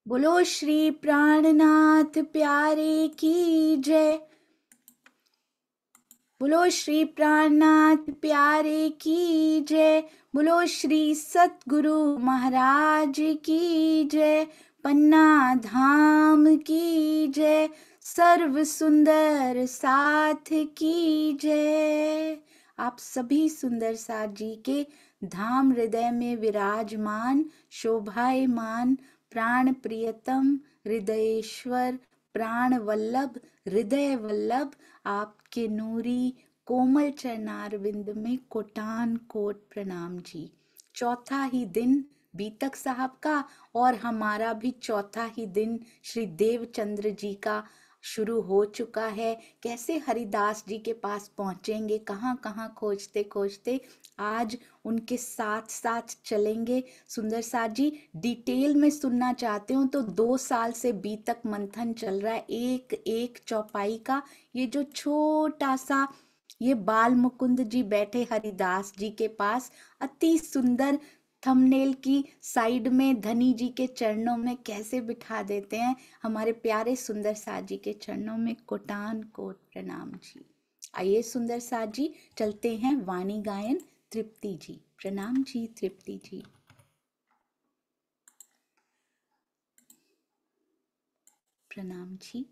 बोलो श्री प्राणनाथ प्यारे की जय। बोलो श्री प्राणनाथ प्यारे की जय। बोलो श्री सतगुरु महाराज की जय। पन्ना धाम की जय। सर्व सुंदर साथ की जय। आप सभी सुंदर साथ जी के धाम हृदय में विराजमान शोभायमान प्राण प्रियतम हृदयेश्वर प्राण वल्लभ हृदय वल्लभ आपके नूरी कोमल चरणारविंद में कोटान कोट प्रणाम जी। चौथा ही दिन बीतक साहब का और हमारा भी चौथा ही दिन श्री देवचंद्र जी का शुरू हो चुका है। कैसे हरिदास जी के पास पहुंचेंगे, कहाँ कहाँ खोजते खोजते आज उनके साथ साथ चलेंगे। सुंदर साथ जी डिटेल में सुनना चाहते हो तो 2 साल से बीतक मंथन चल रहा है, एक एक चौपाई का। ये जो छोटा सा ये बाल मुकुंद जी बैठे हरिदास जी के पास, अति सुंदर थंबनेल की साइड में धनी जी के चरणों में कैसे बिठा देते हैं। हमारे प्यारे सुंदर साथ जी के चरणों में कोटान कोट प्रणाम जी। आइए सुंदर साथ जी चलते हैं वाणी गायन। तृप्ति जी प्रणाम जी। तृप्ति जी प्रणाम जी।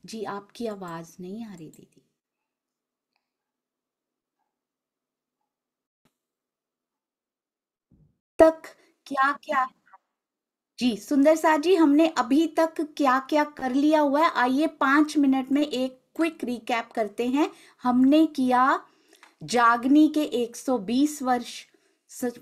जी आपकी आवाज नहीं आ रही दीदी। तक क्या क्या जी सुंदर साथ जी हमने अभी तक क्या क्या कर लिया हुआ है, आइए 5 मिनट में एक क्विक रिकैप करते हैं। हमने किया जागनी के 120 वर्ष,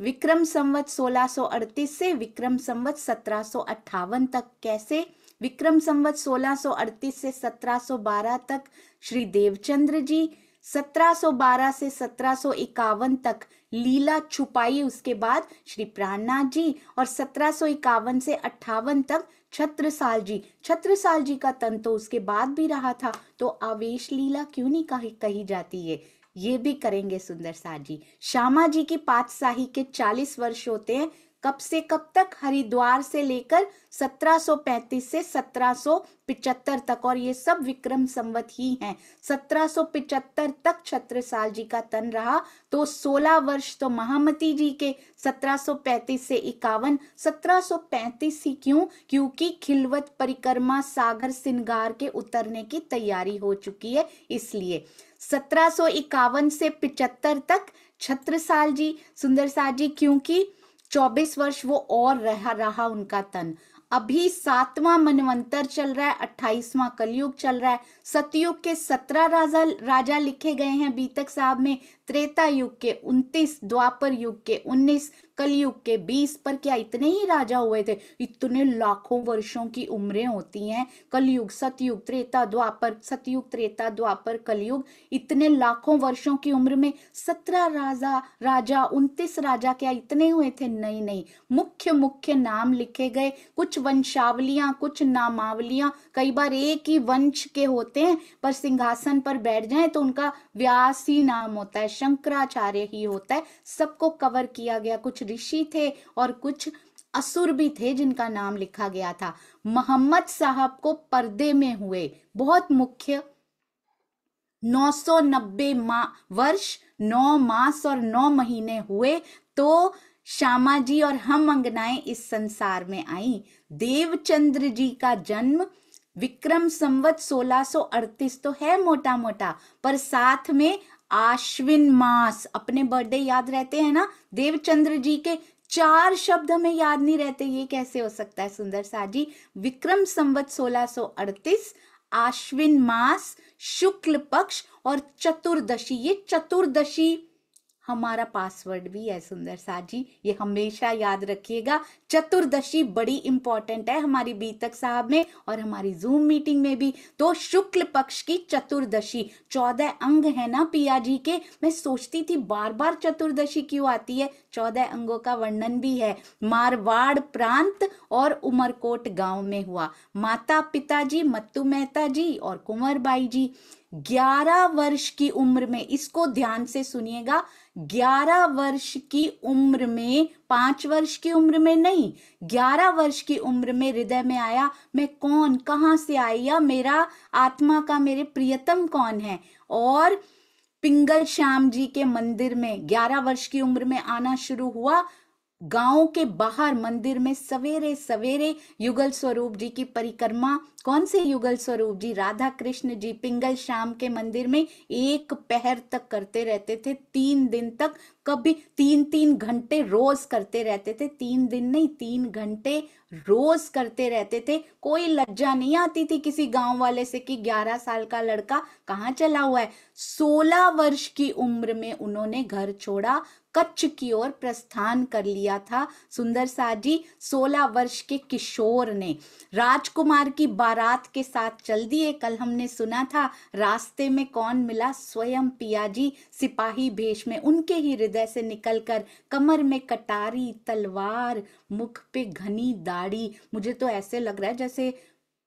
विक्रम संवत 1638 से विक्रम संवत 1758 तक। कैसे? विक्रम संवत 1638 से 1712 तक श्री देवचंद्र जी, 1712 से 1751 तक लीला छुपाई, उसके बाद श्री प्राणनाथ जी, और 1751 से 58 तक छत्रसाल जी। छत्रसाल जी का तन तो उसके बाद भी रहा था, तो आवेश लीला क्यों नहीं कही जाती है, ये भी करेंगे सुंदर साथ जी। श्यामा जी की पातशाही के 40 वर्ष होते हैं, कब से कब तक? हरिद्वार से लेकर 1735 से 1775 तक, और ये सब विक्रम संवत ही हैं। 1775 तक छत्रसाल जी का तन रहा, तो 16 वर्ष तो महामती जी के 1735 से 51। 1735 ही क्यों? क्योंकि खिलवत परिक्रमा सागर सिंगार के उतरने की तैयारी हो चुकी है, इसलिए 1751 से 75 तक छत्रसाल जी। सुंदर साथ जी क्योंकि 24 वर्ष वो और रहा उनका तन। अभी 7वां मनवंतर चल रहा है, 28वां कलयुग चल रहा है। सतयुग के 17 राजा लिखे गए हैं बीतक साहब में, त्रेता युग के 29, द्वापर युग के 19, कलयुग के 20। पर क्या इतने ही राजा हुए थे? इतने लाखों वर्षों की उम्रें होती हैं। कलयुग, सतयुग, त्रेता, द्वापर, सतयुग, त्रेता, द्वापर, कलयुग, इतने लाखों वर्षों की उम्र में 17 राजा 29 राजा क्या इतने हुए थे? नहीं नहीं, मुख्य मुख्य नाम लिखे गए, कुछ वंशावलियां, कुछ नामावलियां। कई बार एक ही वंश के होते हैं, पर सिंहासन पर बैठ जाएं तो उनका व्यास ही नाम होता है, शंकराचार्य ही होता है। सबको कवर किया गया। कुछ ऋषि थे और कुछ असुर भी थे जिनका नाम लिखा गया था। मोहम्मद साहब को पर्दे में हुए बहुत मुख्य 990 वर्ष 9 मास और 9 महीने हुए, तो श्यामा जी और हम अंगनाएं इस संसार में आई। देवचंद्र जी का जन्म विक्रम संवत 1638 तो है मोटा मोटा, पर साथ में आश्विन मास, अपने बर्थडे याद रहते हैं ना देवचंद्र जी के, 4 शब्द हमें याद नहीं रहते, ये कैसे हो सकता है सुंदर साथ जी? विक्रम संवत 1638, आश्विन मास, शुक्ल पक्ष और चतुर्दशी। ये चतुर्दशी हमारा पासवर्ड भी है सुंदर साथ जी, ये हमेशा याद रखिएगा। चतुर्दशी बड़ी इंपॉर्टेंट है हमारी बीतक साहब में और हमारी जूम मीटिंग में भी। तो शुक्ल पक्ष की चतुर्दशी, 14 अंग है ना पिया जी के। मैं सोचती थी बार बार चतुर्दशी क्यों आती है, 14 अंगों का वर्णन भी है। मारवाड़ प्रांत और उमरकोट गांव में हुआ। माता पिताजी मत्तू मेहता जी और कुंवरबाई जी 11 वर्ष की उम्र में, इसको ध्यान से सुनिएगा, 11 वर्ष की उम्र में, 5 वर्ष की उम्र में नहीं, 11 वर्ष की उम्र में हृदय में आया, मैं कौन, कहां से आई, या मेरा आत्मा का मेरे प्रियतम कौन है। और पिंगल श्याम जी के मंदिर में 11 वर्ष की उम्र में आना शुरू हुआ। गांव के बाहर मंदिर में सवेरे सवेरे युगल स्वरूप जी की परिक्रमा, कौन से युगल स्वरूप जी, राधा कृष्ण जी, पिंगल श्याम के मंदिर में 1 पहर तक करते रहते थे, 3 दिन तक, कभी 3-3 घंटे रोज करते रहते थे, 3 दिन नहीं 3 घंटे रोज करते रहते थे। कोई लज्जा नहीं आती थी किसी गांव वाले से कि 11 साल का लड़का कहाँ चला हुआ है। 16 वर्ष की उम्र में उन्होंने घर छोड़ा, कच्छ की ओर प्रस्थान कर लिया था सुंदर सा जी। 16 वर्ष के किशोर ने राजकुमार की बारात के साथ चल दिए। कल हमने सुना था रास्ते में कौन मिला, स्वयं पियाजी सिपाही भेष में, उनके ही हृदय से निकलकर, कमर में कटारी तलवार, मुख पे घनी दाढ़ी। मुझे तो ऐसे लग रहा है जैसे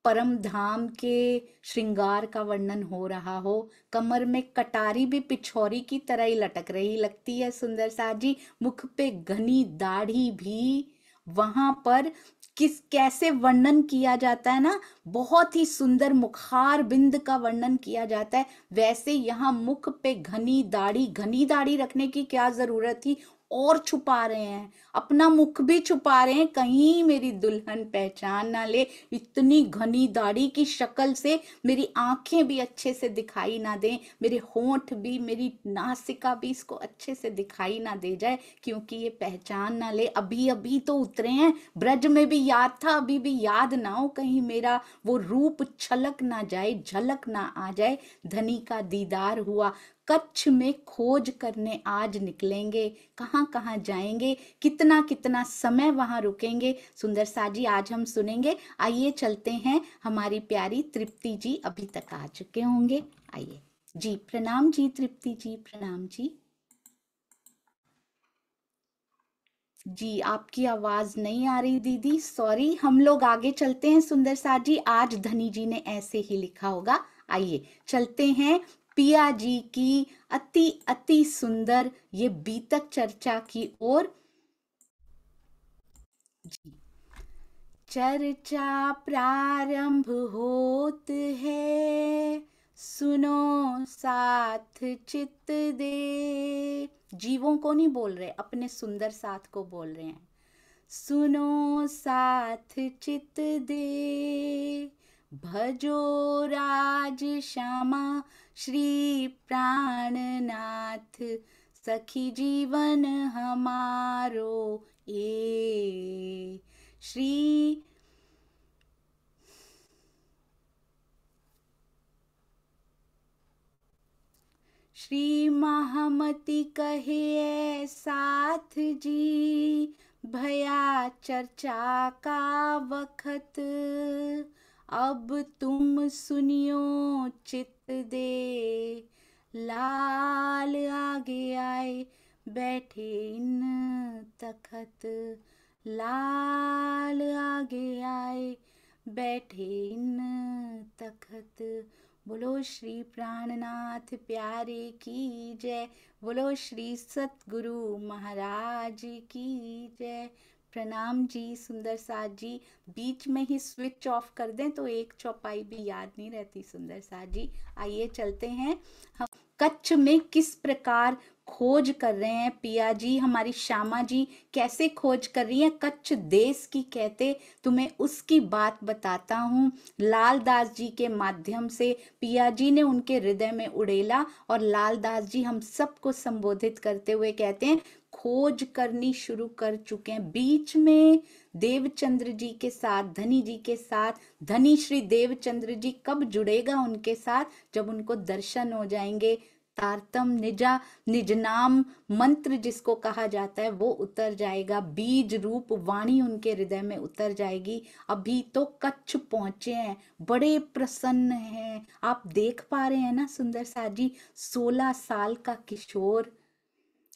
परम धाम के श्रृंगार का वर्णन हो रहा हो। कमर में कटारी भी पिछौरी की तरह ही लटक रही लगती है सुंदर सा जी। मुख पे घनी दाढ़ी भी, वहां पर किस कैसे वर्णन किया जाता है ना, बहुत ही सुंदर मुखार बिंद का वर्णन किया जाता है। वैसे यहाँ मुख पे घनी दाढ़ी रखने की क्या जरूरत थी, और छुपा रहे हैं, अपना मुख भी छुपा रहे हैं, कहीं मेरी दुल्हन पहचान ना ले, इतनी घनी दाढ़ी की शक्ल से मेरी आंखें भी अच्छे से दिखाई ना दें, मेरे होंठ भी, मेरी नासिका भी इसको अच्छे से दिखाई ना दे जाए, क्योंकि ये पहचान ना ले। अभी अभी तो उतरे हैं, ब्रज में भी याद था, अभी भी याद ना हो, कहीं मेरा वो रूप छलक ना जाए, झलक ना आ जाए। धनी का दीदार हुआ, कच्छ में खोज करने आज निकलेंगे, कहाँ कहाँ जाएंगे, कितना कितना समय वहां रुकेंगे, सुंदर सा जी आज हम सुनेंगे। आइए चलते हैं, हमारी प्यारी तृप्ति जी अभी तक आ चुके होंगे। आइए जी, प्रणाम जी तृप्ति जी, प्रणाम जी। जी आपकी आवाज नहीं आ रही दीदी, सॉरी। हम लोग आगे चलते हैं सुंदर सा जी, आज धनी जी ने ऐसे ही लिखा होगा। आइए चलते हैं पिया जी की अति अति सुंदर ये बीतक चर्चा की ओर। जी, चर्चा प्रारंभ होत है, सुनो साथ चित दे। जीवों को नहीं बोल रहे, अपने सुंदर साथ को बोल रहे हैं। सुनो साथ चित दे, भजो राज श्यामा श्री प्राणनाथ, सखी जीवन हमारो ए। श्री महामती कहे साथ जी, भया चर्चा का वखत, अब तुम सुनियो चित दे। लाल आगे आए बैठे इन तखत, लाल आगे आए बैठे इन तखत। बोलो श्री प्राणनाथ प्यारे की जय, बोलो श्री सतगुरु महाराज की जय। प्रणाम जी सुंदर साथ जी, बीच में ही स्विच ऑफ कर दें तो एक चौपाई भी याद नहीं रहती सुंदर साथ जी। आइए चलते हैं, हम कच्छ में किस प्रकार खोज कर रहे हैं पिया जी, हमारी श्यामा जी कैसे खोज कर रही हैं, कच्छ देश की कहते, तुम्हें उसकी बात बताता हूँ। लालदास जी के माध्यम से पिया जी ने उनके हृदय में उड़ेला, और लालदास जी हम सबको संबोधित करते हुए कहते हैं खोज करनी शुरू कर चुके हैं। बीच में देवचंद्र जी के साथ, धनी जी के साथ, धनी श्री देवचंद्र जी कब जुड़ेगा उनके साथ, जब उनको दर्शन हो जाएंगे, तारतम निजा निज नाम मंत्र जिसको कहा जाता है वो उतर जाएगा, बीज रूप वाणी उनके हृदय में उतर जाएगी। अभी तो कच्छ पहुंचे हैं, बड़े प्रसन्न हैं, आप देख पा रहे हैं ना सुंदर सा जी, 16 साल का किशोर,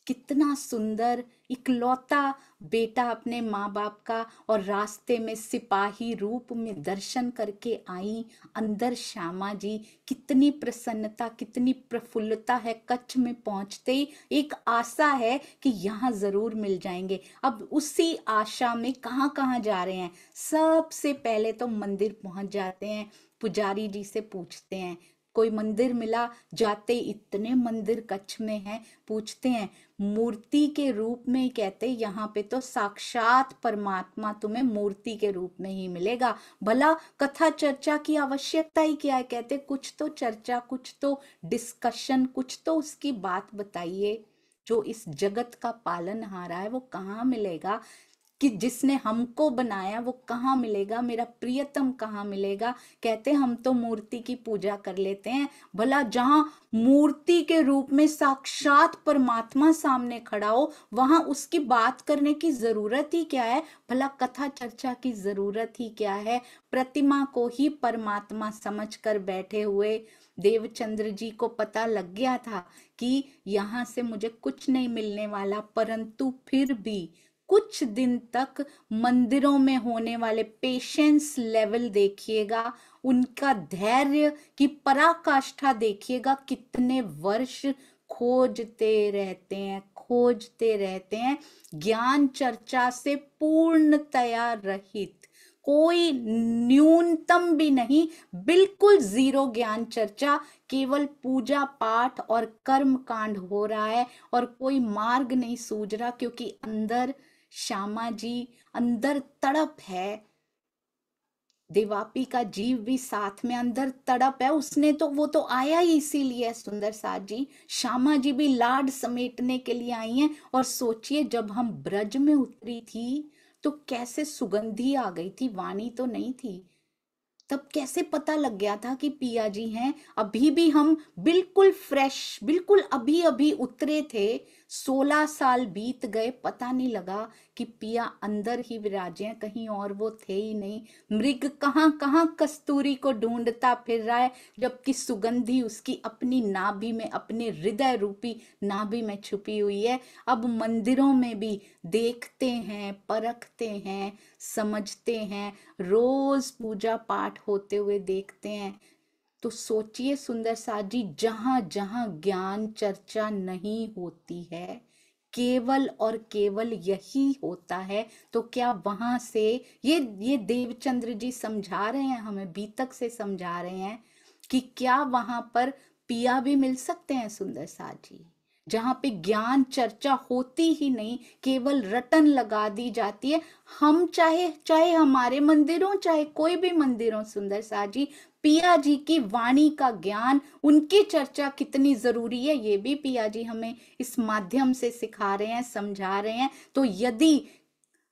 कितना सुंदर, इकलौता बेटा अपने माँ बाप का, और रास्ते में सिपाही रूप में दर्शन करके आई। अंदर श्यामा जी, कितनी प्रसन्नता, कितनी प्रफुल्लता है। कच्छ में पहुंचते ही एक आशा है कि यहाँ जरूर मिल जाएंगे। अब उसी आशा में कहाँ कहाँ जा रहे हैं। सबसे पहले तो मंदिर पहुंच जाते हैं, पुजारी जी से पूछते हैं कोई मंदिर मिला। जाते इतने मंदिर कच्छ में हैं, पूछते हैं मूर्ति के रूप में ही, कहते यहाँ पे तो साक्षात परमात्मा तुम्हें मूर्ति के रूप में ही मिलेगा। भला कथा चर्चा की आवश्यकता ही क्या है। कहते कुछ तो चर्चा, कुछ तो डिस्कशन, कुछ तो उसकी बात बताइए। जो इस जगत का पालनहारा है वो कहाँ मिलेगा, कि जिसने हमको बनाया वो कहाँ मिलेगा, मेरा प्रियतम कहाँ मिलेगा। कहते हम तो मूर्ति की पूजा कर लेते हैं। भला जहां मूर्ति के रूप में साक्षात परमात्मा सामने खड़ा हो, वहां उसकी बात करने की जरूरत ही क्या है। भला कथा चर्चा की जरूरत ही क्या है। प्रतिमा को ही परमात्मा समझकर बैठे हुए देवचंद्र जी को पता लग गया था कि यहाँ से मुझे कुछ नहीं मिलने वाला, परंतु फिर भी कुछ दिन तक मंदिरों में होने वाले पेशेंस लेवल देखिएगा, उनका धैर्य की पराकाष्ठा देखिएगा। कितने वर्ष खोजते रहते हैं, खोजते रहते हैं, ज्ञान चर्चा से पूर्णतया रहित, कोई न्यूनतम भी नहीं, बिल्कुल जीरो ज्ञान चर्चा। केवल पूजा पाठ और कर्म कांड हो रहा है, और कोई मार्ग नहीं सूझ रहा, क्योंकि अंदर श्यामा जी, अंदर तड़प है। देवापी का जीव भी साथ में अंदर तड़प है। उसने तो, वो तो आया ही इसीलिए सुंदर साथ जी। श्यामा जी भी लाड समेटने के लिए आई हैं। और सोचिए जब हम ब्रज में उतरी थी तो कैसे सुगंधी आ गई थी, वाणी तो नहीं थी। तब कैसे पता लग गया था कि पिया जी हैं। अभी भी हम बिल्कुल फ्रेश, बिल्कुल अभी अभी उतरे थे। 16 साल बीत गए, पता नहीं लगा कि पिया अंदर ही विराजे हैं, कहीं और वो थे ही नहीं। मृग कहाँ कहाँ कस्तूरी को ढूंढता फिर रहा है, जबकि सुगंधी उसकी अपनी नाभि में, अपने हृदय रूपी नाभि में छुपी हुई है। अब मंदिरों में भी देखते हैं, परखते हैं, समझते हैं, रोज पूजा पाठ होते हुए देखते हैं। तो सोचिए सुंदर साथ जी, जहां जहां ज्ञान चर्चा नहीं होती है, केवल और केवल यही होता है, तो क्या वहां से ये देवचंद्र जी समझा रहे हैं हमें, बीतक से समझा रहे हैं कि क्या वहां पर पिया भी मिल सकते हैं सुंदर साथ जी, जहां पे ज्ञान चर्चा होती ही नहीं, केवल रटन लगा दी जाती है। हम चाहे चाहे हमारे मंदिर हो, चाहे कोई भी मंदिर हो सुंदर साथ जी, पिया जी की वाणी का ज्ञान, उनकी चर्चा कितनी जरूरी है, ये भी पिया जी हमें इस माध्यम से सिखा रहे हैं, समझा रहे हैं। तो यदि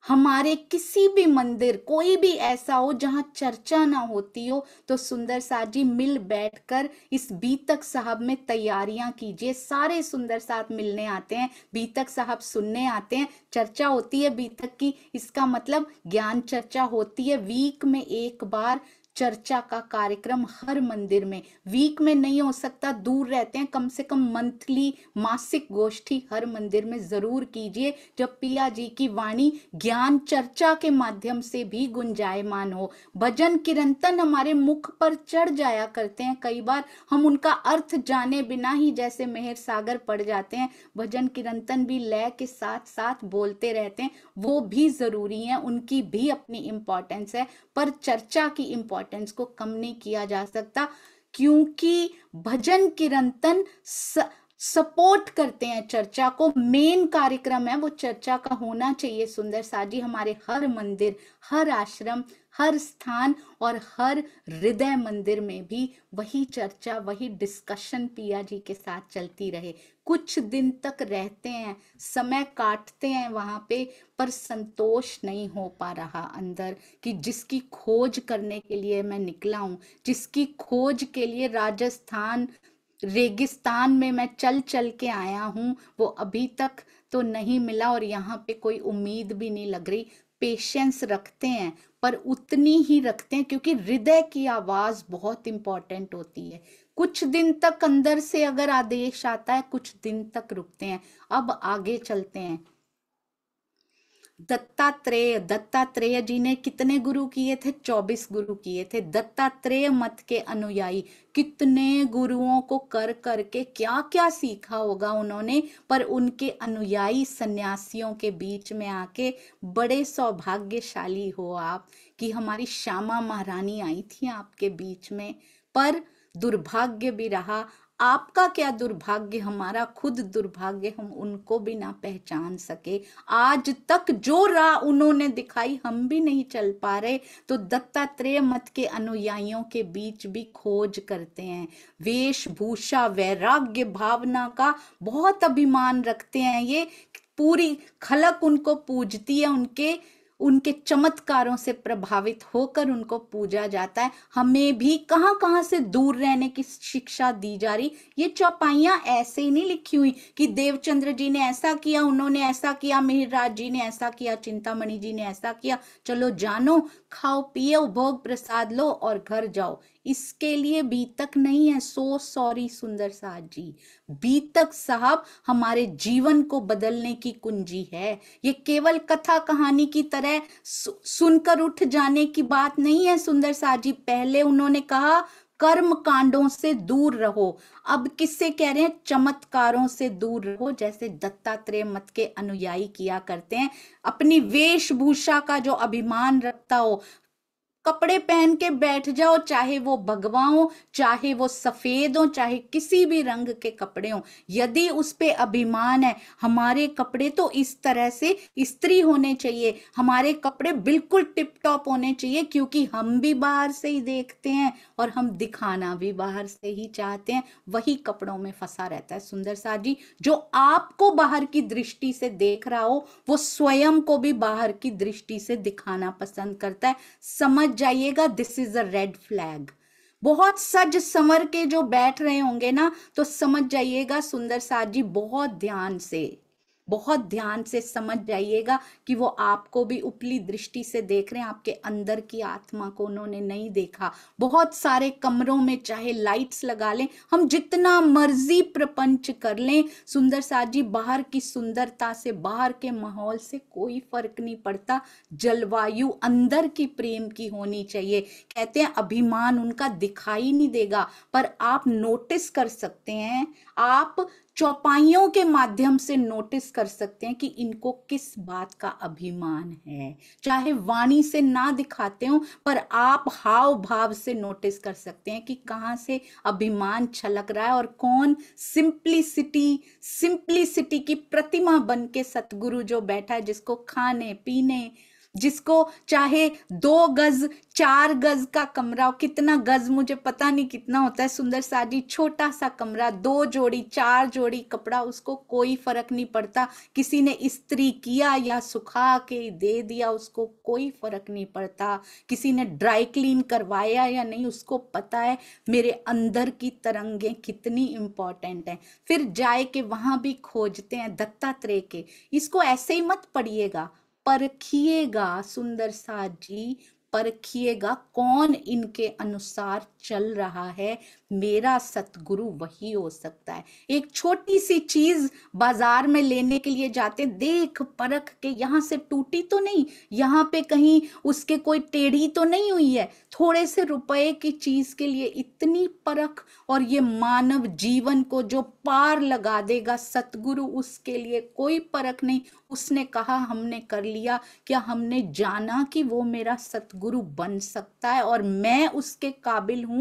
हमारे किसी भी मंदिर, कोई भी ऐसा हो जहां चर्चा ना होती हो, तो सुंदर साथ जी मिल बैठकर इस बीतक साहब में तैयारियां कीजिए। सारे सुंदर साथ मिलने आते हैं, बीतक साहब सुनने आते हैं, चर्चा होती है बीतक की, इसका मतलब ज्ञान चर्चा होती है। वीक में एक बार चर्चा का कार्यक्रम हर मंदिर में, वीक में नहीं हो सकता, दूर रहते हैं, कम से कम मंथली, मासिक गोष्ठी हर मंदिर में जरूर कीजिए, जब पिया जी की वाणी ज्ञान चर्चा के माध्यम से भी गुंजायमान हो। भजन कीर्तन हमारे मुख पर चढ़ जाया करते हैं, कई बार हम उनका अर्थ जाने बिना ही जैसे मेहर सागर पड़ जाते हैं। भजन कीर्तन भी लय के साथ साथ बोलते रहते हैं, वो भी जरूरी है, उनकी भी अपनी इंपॉर्टेंस है, पर चर्चा की इंपॉर्टेंस को कम नहीं किया जा सकता, क्योंकि भजन कीर्तन सपोर्ट करते हैं चर्चा को। मेन कार्यक्रम है वो चर्चा का होना चाहिए सुंदर साथ जी, हमारे हर मंदिर, हर आश्रम, हर स्थान और हर हृदय मंदिर में भी वही चर्चा, वही डिस्कशन पिया जी के साथ चलती रहे। कुछ दिन तक रहते हैं, समय काटते हैं वहां पे, पर संतोष नहीं हो पा रहा अंदर, कि जिसकी खोज करने के लिए मैं निकला हूं, जिसकी खोज के लिए राजस्थान रेगिस्तान में मैं चल चल के आया हूं, वो अभी तक तो नहीं मिला, और यहाँ पे कोई उम्मीद भी नहीं लग रही। पेशेंस रखते हैं, पर उतनी ही रखते हैं, क्योंकि हृदय की आवाज बहुत इंपॉर्टेंट होती है। कुछ दिन तक अंदर से अगर आदेश आता है, कुछ दिन तक रुकते हैं। अब आगे चलते हैं। दत्तात्रेय जी ने कितने गुरु किए थे? 24 गुरु किए थे। दत्तात्रेय मत के अनुयायी कितने गुरुओं को कर करके क्या क्या सीखा होगा उन्होंने, पर उनके अनुयायी सन्यासियों के बीच में आके बड़े सौभाग्यशाली हो आप कि हमारी श्यामा महारानी आई थी आपके बीच में। पर दुर्भाग्य भी रहा। आपका क्या दुर्भाग्य, हमारा खुद दुर्भाग्य, हम उनको भी ना पहचान सके। आज तक जो राह उन्होंने दिखाई हम भी नहीं चल पा रहे। तो दत्तात्रेय मत के अनुयायियों के बीच भी खोज करते हैं। वेशभूषा, वैराग्य भावना का बहुत अभिमान रखते हैं। ये पूरी खलक उनको पूजती है, उनके उनके चमत्कारों से प्रभावित होकर उनको पूजा जाता है। हमें भी कहां कहां से दूर रहने की शिक्षा दी जा रही। ये चौपाइयां ऐसे ही नहीं लिखी हुई कि देवचंद्र जी ने ऐसा किया, उन्होंने ऐसा किया, मिहिरराज जी ने ऐसा किया, चिंतामणि जी ने ऐसा किया, चलो जानो, खाओ पियो, भोग प्रसाद लो और घर जाओ। इसके लिए बीतक नहीं है। सो सॉरी सुंदर साथ जी, बीतक साहब हमारे जीवन को बदलने की कुंजी है। ये केवल कथा कहानी की तरह सुनकर उठ जाने की बात नहीं है सुंदर साथ जी। पहले उन्होंने कहा कर्म कांडों से दूर रहो, अब किससे कह रहे हैं? चमत्कारों से दूर रहो, जैसे दत्तात्रेय मत के अनुयायी किया करते हैं। अपनी वेशभूषा का जो अभिमान रखता हो, कपड़े पहन के बैठ जाओ, चाहे वो भगवा हो, चाहे वो सफेद हो, चाहे किसी भी रंग के कपड़े हो, यदि उस पे अभिमान है। हमारे कपड़े तो इस तरह से इस्त्री होने चाहिए, हमारे कपड़े बिल्कुल टिप टॉप होने चाहिए, क्योंकि हम भी बाहर से ही देखते हैं और हम दिखाना भी बाहर से ही चाहते हैं। वही कपड़ों में फंसा रहता है सुंदर साथ जी। जो आपको बाहर की दृष्टि से देख रहा हो, वो स्वयं को भी बाहर की दृष्टि से दिखाना पसंद करता है। समझ जाइएगा, this is a red flag. बहुत सज संवर के जो बैठ रहे होंगे ना, तो समझ जाइएगा सुंदर साथ जी, बहुत ध्यान से समझ जाइएगा कि वो आपको भी उपली दृष्टि से देख रहे हैं, आपके अंदर की आत्मा को उन्होंने नहीं देखा। बहुत सारे कमरों में चाहे लाइट्स लगा लें, हम जितना मर्जी प्रपंच कर लें सुंदर साथ जी, बाहर की सुंदरता से, बाहर के माहौल से कोई फर्क नहीं पड़ता। जलवायु अंदर की प्रेम की होनी चाहिए। कहते हैं अभिमान उनका दिखाई नहीं देगा, पर आप नोटिस कर सकते हैं, आप चौपाइयों के माध्यम से नोटिस कर सकते हैं कि इनको किस बात का अभिमान है। चाहे वाणी से ना दिखाते हो, पर आप हाव भाव से नोटिस कर सकते हैं कि कहां से अभिमान छलक रहा है और कौन सिंप्लिसिटी की प्रतिमा बन के सतगुरु जो बैठा है, जिसको खाने पीने, जिसको चाहे 2 गज 4 गज का कमरा, कितना गज मुझे पता नहीं कितना होता है सुंदर साथ जी, छोटा सा कमरा, 2 जोड़ी 4 जोड़ी कपड़ा, उसको कोई फर्क नहीं पड़ता। किसी ने इस्त्री किया या सुखा के दे दिया, उसको कोई फर्क नहीं पड़ता। किसी ने ड्राई क्लीन करवाया या नहीं, उसको पता है मेरे अंदर की तरंगें कितनी इंपॉर्टेंट है। फिर जाए के वहां भी खोजते हैं दत्तात्रेय के। इसको ऐसे ही मत पढ़िएगा, परखिएगा सुंदर साथ जी, परखिएगा कौन इनके अनुसार चल रहा है। मेरा सतगुरु वही हो सकता है। एक छोटी सी चीज बाजार में लेने के लिए जाते, देख परख के, यहां से टूटी तो नहीं, यहाँ पे कहीं उसके कोई टेढ़ी तो नहीं हुई है। थोड़े से रुपए की चीज के लिए इतनी परख, और ये मानव जीवन को जो पार लगा देगा सतगुरु, उसके लिए कोई परख नहीं। उसने कहा, हमने कर लिया, क्या हमने जाना कि वो मेरा सतगुरु बन सकता है और मैं उसके काबिल हूं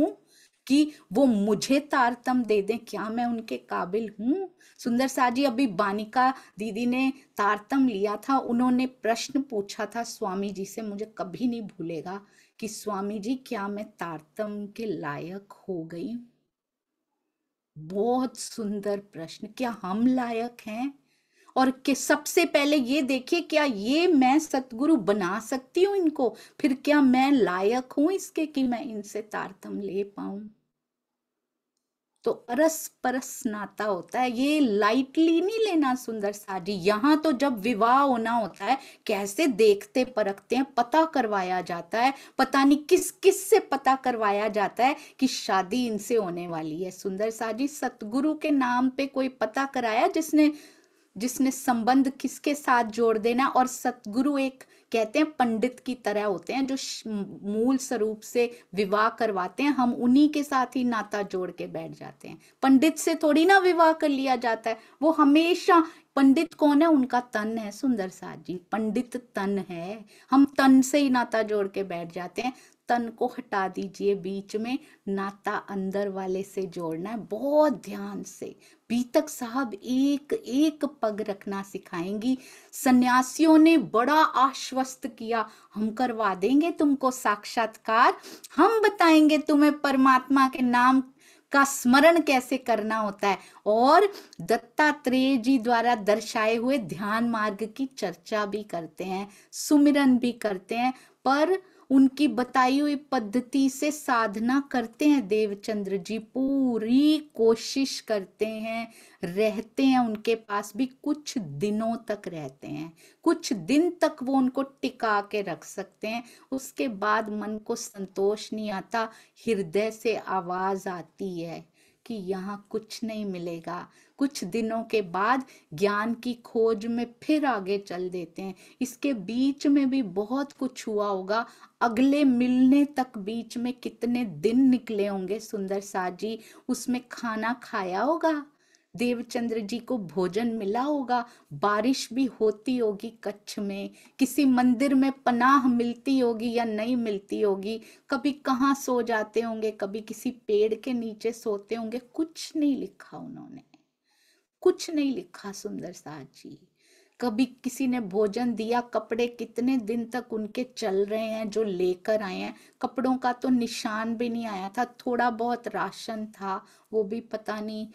कि वो मुझे तारतम दे दें? क्या मैं उनके काबिल हूं? सुंदर साथ जी, अभी बानिका दीदी ने तारतम लिया था, उन्होंने प्रश्न पूछा था स्वामी जी से, मुझे कभी नहीं भूलेगा, कि स्वामी जी क्या मैं तारतम के लायक हो गई? बहुत सुंदर प्रश्न। क्या हम लायक हैं? और कि सबसे पहले ये देखिए, क्या ये मैं सतगुरु बना सकती हूँ इनको? फिर क्या मैं लायक हूं इसके कि मैं इनसे तारतम ले पाऊं? तो अरस परस नाता होता है, ये लाइटली नहीं लेना सुंदर साथ जी। यहाँ तो जब विवाह होना होता है, कैसे देखते परखते हैं, पता करवाया जाता है, पता नहीं किस किस से पता करवाया जाता है कि शादी इनसे होने वाली है। सुंदर साथ जी, सतगुरु के नाम पे कोई पता कराया जिसने जिसने संबंध किसके साथ जोड़ देना। और सतगुरु एक कहते हैं पंडित की तरह होते हैं, जो मूल स्वरूप से विवाह करवाते हैं। हम उन्हीं के साथ ही नाता जोड़ के बैठ जाते हैं। पंडित से थोड़ी ना विवाह कर लिया जाता है। वो हमेशा, पंडित कौन है? उनका तन है सुंदर साथ जी, पंडित तन है। हम तन से ही नाता जोड़ के बैठ जाते हैं। तन को हटा दीजिए बीच में, नाता अंदर वाले से जोड़ना है बहुत ध्यान से। बीतक साहब एक एक पग रखना सिखाएंगी। सन्यासियों ने बड़ा आश्वस्त किया, हम करवा देंगे तुमको साक्षात्कार, हम बताएंगे तुम्हें परमात्मा के नाम का स्मरण कैसे करना होता है। और दत्तात्रेय जी द्वारा दर्शाए हुए ध्यान मार्ग की चर्चा भी करते हैं, सुमिरन भी करते हैं, पर उनकी बताई हुई पद्धति से साधना करते हैं। देवचंद्र जी पूरी कोशिश करते हैं, रहते हैं उनके पास भी, कुछ दिनों तक रहते हैं, कुछ दिन तक वो उनको टिका के रख सकते हैं। उसके बाद मन को संतोष नहीं आता, हृदय से आवाज आती है कि यहाँ कुछ नहीं मिलेगा। कुछ दिनों के बाद ज्ञान की खोज में फिर आगे चल देते हैं। इसके बीच में भी बहुत कुछ हुआ होगा। अगले मिलने तक बीच में कितने दिन निकले होंगे सुंदर साथ जी, उसमें खाना खाया होगा, देवचंद्र जी को भोजन मिला होगा, बारिश भी होती होगी कच्छ में, किसी मंदिर में पनाह मिलती होगी या नहीं मिलती होगी, कभी कहाँ सो जाते होंगे, कभी किसी पेड़ के नीचे सोते होंगे। कुछ नहीं लिखा उन्होंने, कुछ नहीं लिखा सुंदर साथ जी। कभी किसी ने भोजन दिया, कपड़े कितने दिन तक उनके चल रहे हैं जो लेकर आए हैं, कपड़ों का तो निशान भी नहीं आया था। थोड़ा बहुत राशन था, वो भी पता नहीं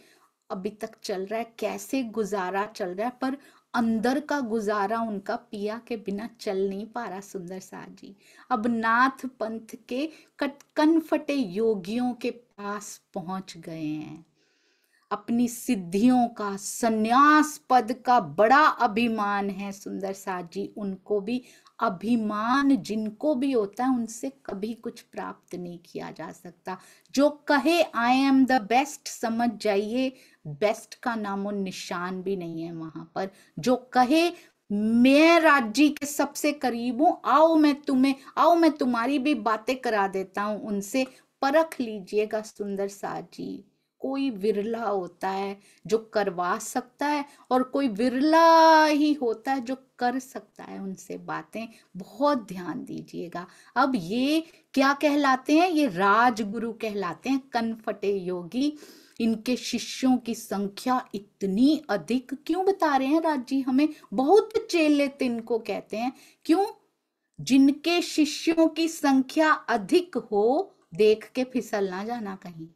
अभी तक चल रहा है, कैसे गुजारा चल रहा है। पर अंदर का गुजारा उनका पिया के बिना चल नहीं पा रहा सुंदर साथ जी। अब नाथ पंथ के कनफटे योगियों के पास पहुंच गए हैं। अपनी सिद्धियों का, संन्यास पद का बड़ा अभिमान है सुंदर साथ जी। उनको भी अभिमान जिनको भी होता है, उनसे कभी कुछ प्राप्त नहीं किया जा सकता। जो कहे आई एम द बेस्ट, समझ जाइए बेस्ट का नामो निशान भी नहीं है वहां पर। जो कहे मैं राज्य के सबसे करीब हूं, आओ मैं तुम्हारी भी बातें करा देता हूं उनसे, परख लीजिएगा सुंदर साथ जी। कोई विरला होता है जो करवा सकता है, और कोई विरला ही होता है जो कर सकता है उनसे बातें। बहुत ध्यान दीजिएगा। अब ये क्या कहलाते हैं? ये राजगुरु कहलाते हैं, कनफटे योगी। इनके शिष्यों की संख्या इतनी अधिक क्यों बता रहे हैं राज जी हमें? बहुत चेले तिनको कहते हैं। क्यों? जिनके शिष्यों की संख्या अधिक हो, देख के फिसल ना जाना कहीं।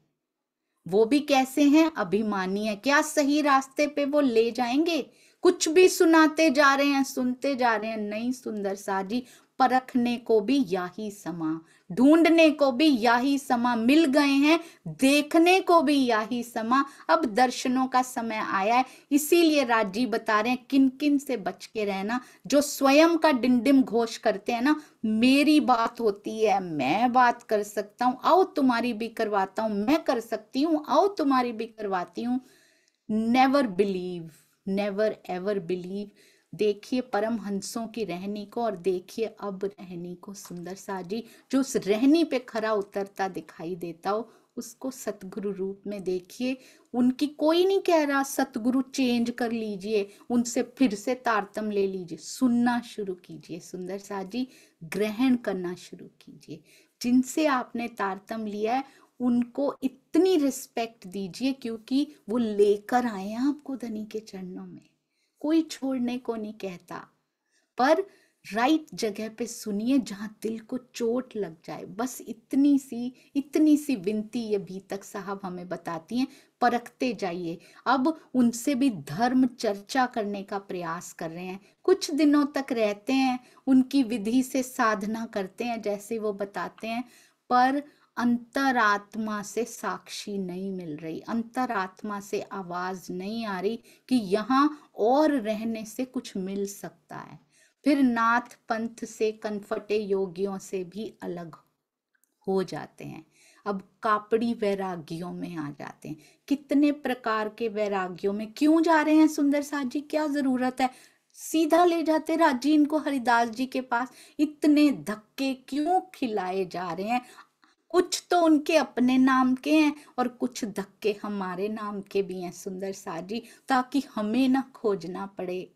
वो भी कैसे हैं? अभिमानी है। क्या सही रास्ते पे वो ले जाएंगे? कुछ भी सुनाते जा रहे हैं, सुनते जा रहे हैं, नहीं सुंदर साथ जी। परखने को भी यही समा, ढूंढने को भी यही समा, मिल गए हैं देखने को भी यही समा। अब दर्शनों का समय आया है। इसीलिए राजी बता रहे हैं किन किन से बच के रहना। जो स्वयं का डिंडिम घोष करते हैं ना, मेरी बात होती है, मैं बात कर सकता हूं, आओ तुम्हारी भी करवाता हूं, मैं कर सकती हूँ, आओ तुम्हारी भी करवाती हूँ। Never believe, never ever believe. देखिए परमहंसों की रहनी को, और देखिए अब रहनी को सुंदर साथ जी। जो उस रहनी पे खरा उतरता दिखाई देता हो, उसको सतगुरु रूप में देखिए। उनकी कोई नहीं कह रहा सतगुरु चेंज कर लीजिए, उनसे फिर से तारतम ले लीजिए। सुनना शुरू कीजिए सुंदर साथ जी, ग्रहण करना शुरू कीजिए। जिनसे आपने तारतम लिया है उनको इतनी रिस्पेक्ट दीजिए, क्योंकि वो लेकर आए हैं आपको धनी के चरणों में। कोई छोड़ने को नहीं कहता, पर राइट जगह पे सुनिए जहां दिल को चोट लग जाए। बस इतनी सी विनती ये भी तक साहब हमें बताती हैं। परखते जाइए। अब उनसे भी धर्म चर्चा करने का प्रयास कर रहे हैं। कुछ दिनों तक रहते हैं, उनकी विधि से साधना करते हैं जैसे वो बताते हैं, पर अंतरात्मा से साक्षी नहीं मिल रही, अंतरात्मा से आवाज नहीं आ रही कि यहाँ और रहने से कुछ मिल सकता है। फिर नाथ पंथ से, कनफटे योगियों से भी अलग हो जाते हैं। अब कापड़ी वैरागियों में आ जाते हैं। कितने प्रकार के वैरागियों में क्यों जा रहे हैं सुंदर साथ जी, क्या जरूरत है, सीधा ले जाते राजी इनको हरिदास जी के पास। इतने धक्के क्यों खिलाए जा रहे हैं? कुछ तो उनके अपने नाम के हैं और कुछ धक्के हमारे नाम के भी हैं सुंदर साथ जी, ताकि हमें ना खोजना पड़े।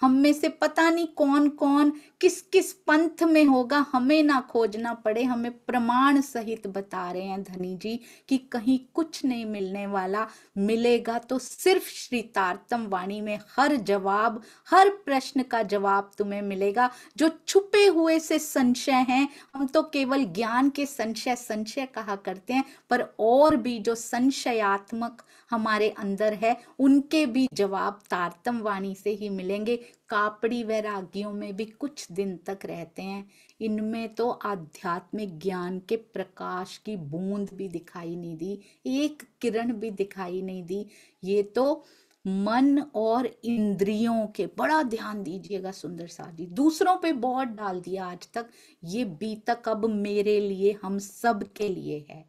हम में से पता नहीं कौन कौन किस किस पंथ में होगा, हमें ना खोजना पड़े। हमें प्रमाण सहित बता रहे हैं धनी जी कि कहीं कुछ नहीं मिलने वाला, मिलेगा तो सिर्फ श्री तारतम वाणी में हर जवाब, हर प्रश्न का जवाब तुम्हें मिलेगा। जो छुपे हुए से संशय हैं, हम तो केवल ज्ञान के संशय संशय कहा करते हैं, पर और भी जो संशयात्मक हमारे अंदर है, उनके भी जवाब तारतम वाणी से ही मिलेंगे। कापड़ी वैरागियों में भी कुछ दिन तक रहते हैं, इनमें तो आध्यात्मिक ज्ञान के प्रकाश की बूंद भी दिखाई नहीं दी, एक किरण भी दिखाई नहीं दी। ये तो मन और इंद्रियों के, बड़ा ध्यान दीजिएगा सुंदर साथ जी, दूसरों पे बहुत डाल दिया आज तक, ये बीतक अब मेरे लिए, हम सब के लिए है।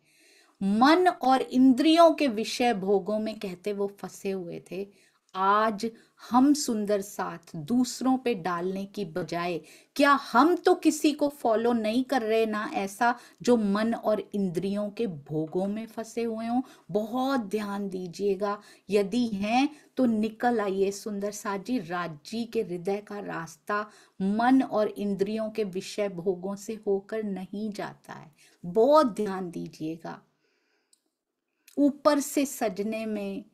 मन और इंद्रियों के विषय भोगों में कहते वो फंसे हुए थे। आज हम सुंदर साथ दूसरों पे डालने की बजाय, क्या हम तो किसी को फॉलो नहीं कर रहे ना ऐसा, जो मन और इंद्रियों के भोगों में फंसे हुए हों? बहुत ध्यान दीजिएगा, यदि हैं तो निकल आइए सुंदर साथ जी। राज्य के हृदय का रास्ता मन और इंद्रियों के विषय भोगों से होकर नहीं जाता है, बहुत ध्यान दीजिएगा। ऊपर से सजने में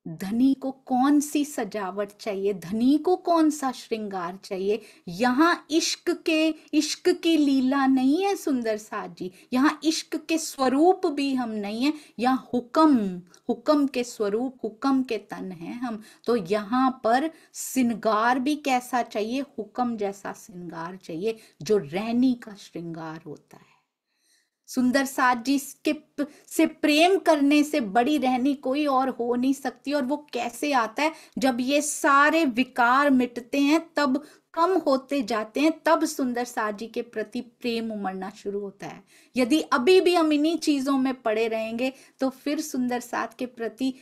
धनी को कौन सी सजावट चाहिए, धनी को कौन सा श्रृंगार चाहिए? यहाँ इश्क की लीला नहीं है सुंदर साथ जी, यहाँ इश्क के स्वरूप भी हम नहीं है, यहाँ हुक्म के स्वरूप, हुक्म के तन हैं हम। तो यहाँ पर श्रृंगार भी कैसा चाहिए? हुक्म जैसा श्रृंगार चाहिए, जो रहनी का श्रृंगार होता है। सुंदर साथ जी से प्रेम करने से बड़ी रहनी कोई और हो नहीं सकती। और वो कैसे आता है? जब ये सारे विकार मिटते हैं, तब कम होते जाते हैं, तब सुंदर साथ जी के प्रति प्रेम उमड़ना शुरू होता है। यदि अभी भी हम इन्हीं चीजों में पड़े रहेंगे, तो फिर सुंदर साथ के प्रति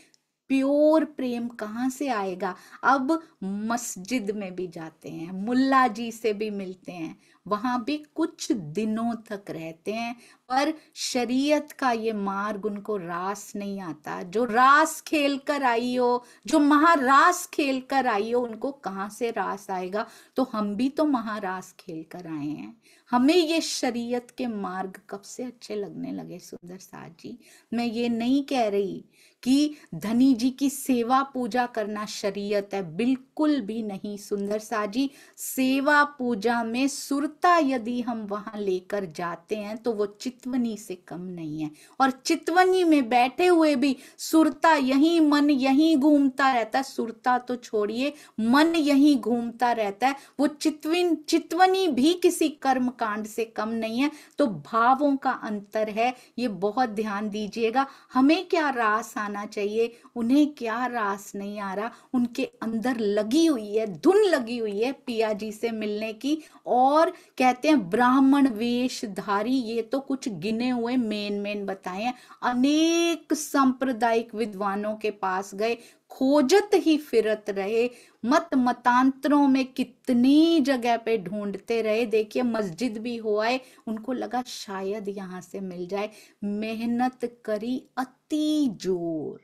प्योर प्रेम कहाँ से आएगा? अब मस्जिद में भी जाते हैं, मुल्ला जी से भी मिलते हैं, वहां भी कुछ दिनों तक रहते हैं, पर शरीयत का ये मार्ग उनको रास नहीं आता। जो रास खेल कर आई हो, जो महारास खेल कर आई हो, उनको कहाँ से रास आएगा? तो हम भी तो महारास खेल कर आए हैं, हमें ये शरीयत के मार्ग कब से अच्छे लगने लगे सुंदर साथ जी। मैं ये नहीं कह रही कि धनी जी की सेवा पूजा करना शरीयत है, बिल्कुल भी नहीं सुंदर साथ जी। सेवा पूजा में सुरता यदि हम वहां लेकर जाते हैं, तो वो चितवनी से कम नहीं है। और चितवनी में बैठे हुए भी सुरता, यही मन यहीं घूमता रहता है, सुरता तो छोड़िए, मन यहीं घूमता रहता है। वो चितवनी भी किसी कर्म कांड से कम नहीं है। तो भावों का अंतर है, ये बहुत ध्यान दीजिएगा। हमें क्या रास आना चाहिए, उन्हें क्या रास नहीं आ रहा। उनके अंदर लगी हुई है, धुन लगी हुई है पिया जी से मिलने की। और कहते हैं ब्राह्मण वेशधारी, ये तो कुछ गिने हुए मेन बताए हैं। अनेक सांप्रदायिक विद्वानों के पास गए, खोजत ही फिरत रहे, मत मतांतरों में कितनी जगह पे ढूंढते रहे। देखिए मस्जिद भी हो आए, उनको लगा शायद यहाँ से मिल जाए। मेहनत करी अति जोर,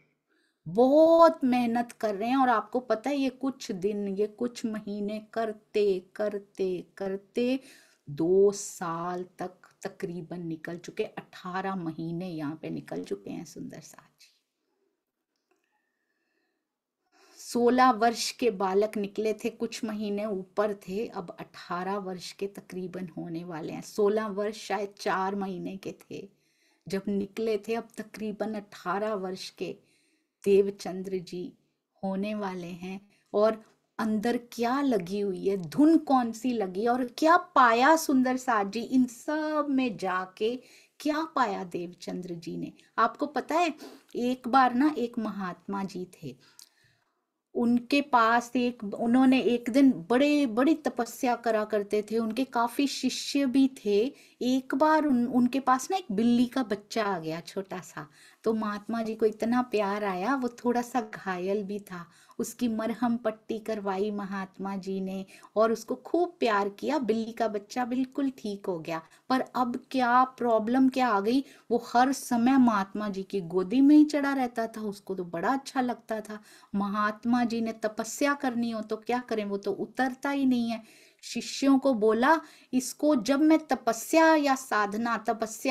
बहुत मेहनत कर रहे हैं। और आपको पता है, ये कुछ दिन, ये कुछ महीने करते करते करते 2 साल तक तकरीबन निकल चुके, 18 महीने यहाँ पे निकल चुके हैं सुंदर साथ जी। 16 वर्ष के बालक निकले थे, कुछ महीने ऊपर थे, अब 18 वर्ष के तकरीबन होने वाले हैं। 16 वर्ष शायद 4 महीने के थे जब निकले थे, अब तकरीबन 18 वर्ष के देवचंद्र जी होने वाले हैं। और अंदर क्या लगी हुई है, धुन कौन सी लगी, और क्या पाया सुंदर साथ जी इन सब में जाके? क्या पाया देवचंद्र जी ने? आपको पता है, एक बार ना एक महात्मा जी थे, उनके पास उन्होंने एक दिन बड़े बड़ी तपस्या करा करते थे, उनके काफी शिष्य भी थे। एक बार उनके पास ना एक बिल्ली का बच्चा आ गया छोटा सा। तो महात्मा जी को इतना प्यार आया, वो थोड़ा सा घायल भी था, उसकी मरहम पट्टी करवाई महात्मा जी ने और उसको खूब प्यार किया। बिल्ली का बच्चा बिल्कुल ठीक हो गया। पर अब क्या प्रॉब्लम क्या आ गई, वो हर समय महात्मा जी की गोदी में ही चढ़ा रहता था, उसको तो बड़ा अच्छा लगता था। महात्मा जी ने तपस्या करनी हो तो क्या करें, वो तो उतरता ही नहीं है। शिष्यों को बोला, इसको जब मैं तपस्या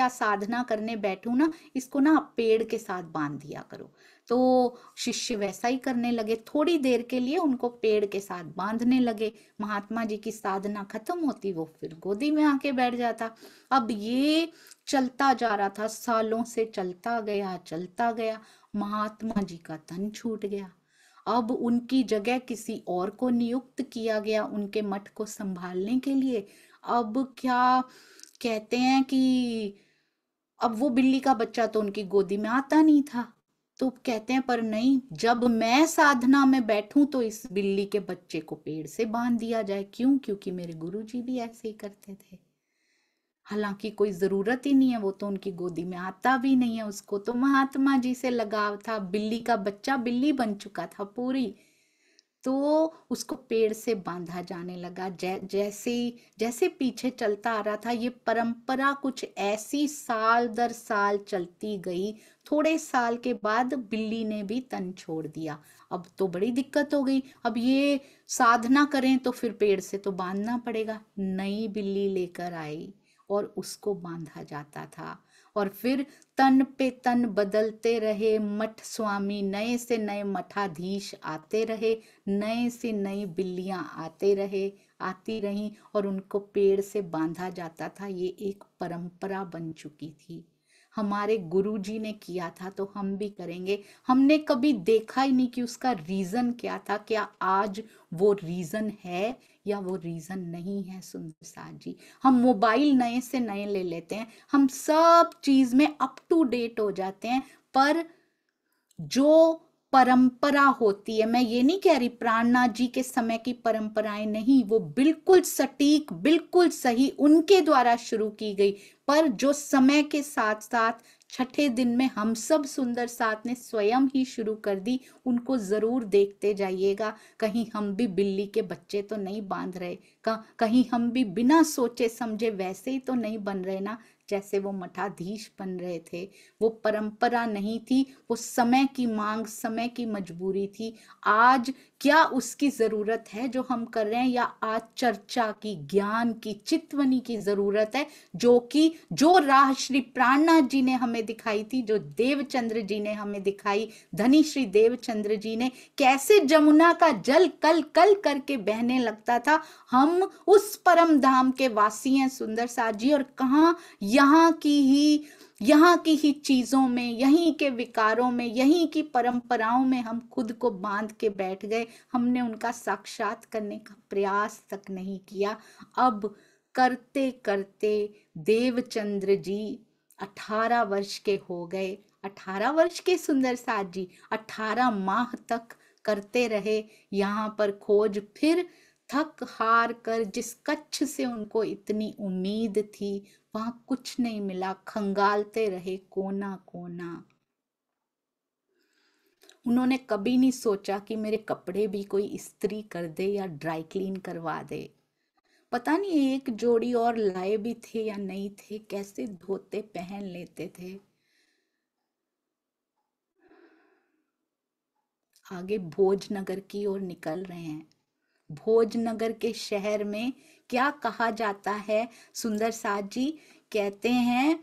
साधना करने बैठूं ना, इसको ना आप पेड़ के साथ बांध दिया करो। तो शिष्य वैसा ही करने लगे, थोड़ी देर के लिए उनको पेड़ के साथ बांधने लगे। महात्मा जी की साधना खत्म होती, वो फिर गोदी में आके बैठ जाता। अब ये चलता जा रहा था, सालों से चलता गया चलता गया। महात्मा जी का तन छूट गया। अब उनकी जगह किसी और को नियुक्त किया गया उनके मठ को संभालने के लिए। अब क्या कहते हैं कि अब वो बिल्ली का बच्चा तो उनकी गोदी में आता नहीं था। तो कहते हैं पर नहीं, जब मैं साधना में बैठूं तो इस बिल्ली के बच्चे को पेड़ से बांध दिया जाए। क्यों? क्योंकि मेरे गुरुजी भी ऐसे ही करते थे। हालांकि कोई जरूरत ही नहीं है, वो तो उनकी गोदी में आता भी नहीं है, उसको तो महात्मा जी से लगाव था। बिल्ली का बच्चा बिल्ली बन चुका था पूरी। तो उसको पेड़ से बांधा जाने लगा। जैसे जैसे पीछे चलता आ रहा था, ये परंपरा कुछ ऐसी साल दर साल चलती गई। थोड़े साल के बाद बिल्ली ने भी तन छोड़ दिया। अब तो बड़ी दिक्कत हो गई, अब ये साधना करें तो फिर पेड़ से तो बांधना पड़ेगा। नई बिल्ली लेकर आई और उसको बांधा जाता था। और फिर तन पे तन बदलते रहे मठ स्वामी, नए से नए मठाधीश आते रहे, नए से नई बिल्लियां आती रहीं और उनको पेड़ से बांधा जाता था। ये एक परंपरा बन चुकी थी। हमारे गुरुजी ने किया था तो हम भी करेंगे। हमने कभी देखा ही नहीं कि उसका रीजन क्या था। क्या आज वो रीजन है या वो रीजन नहीं है? सुंदर साथ जी, हम मोबाइल नए से नए ले लेते हैं, हम सब चीज में अप टू डेट हो जाते हैं, पर जो परंपरा होती है, मैं ये नहीं कह रही प्राणनाथ जी के समय की परंपराएं नहीं, वो बिल्कुल सटीक बिल्कुल सही उनके द्वारा शुरू की गई। पर जो समय के साथ साथ छठे दिन में हम सब सुंदर साथ ने स्वयं ही शुरू कर दी, उनको जरूर देखते जाइएगा। कहीं हम भी बिल्ली के बच्चे तो नहीं बांध रहे, कहीं हम भी बिना सोचे समझे वैसे ही तो नहीं बन रहे ना जैसे वो मठाधीश बन रहे थे। वो परंपरा नहीं थी, वो समय की मांग, समय की मजबूरी थी। आज क्या उसकी जरूरत है जो हम कर रहे हैं, या आज चर्चा की, ज्ञान की, चितवनी की जरूरत है? जो राह श्री प्राणनाथ जी ने हमें दिखाई थी, जो देवचंद्र जी ने हमें दिखाई, धनी श्री देवचंद्र जी ने, कैसे जमुना का जल कल कल करके बहने लगता था। हम उस परम धाम के वासी हैं सुंदर साथ जी, और कहाँ यहाँ की ही चीजों में, यहीं के विकारों में, यहीं की परंपराओं में हम खुद को बांध के बैठ गए। हमने उनका साक्षात करने का प्रयास तक नहीं किया। अब करते करते देवचंद्र जी 18 वर्ष के हो गए। 18 वर्ष के सुंदर साथ जी 18 माह तक करते रहे यहाँ पर खोज। फिर थक हार कर, जिस कच्छ से उनको इतनी उम्मीद थी, वहां कुछ नहीं मिला। खंगालते रहे कोना कोना। उन्होंने कभी नहीं सोचा कि मेरे कपड़े भी कोई इस्त्री कर दे या ड्राई क्लीन करवा दे। पता नहीं एक जोड़ी और लाए भी थे या नहीं थे, कैसे धोते पहन लेते थे। आगे भोजनगर की ओर निकल रहे हैं। भोजनगर के शहर में क्या कहा जाता है सुंदर साथ जी? कहते हैं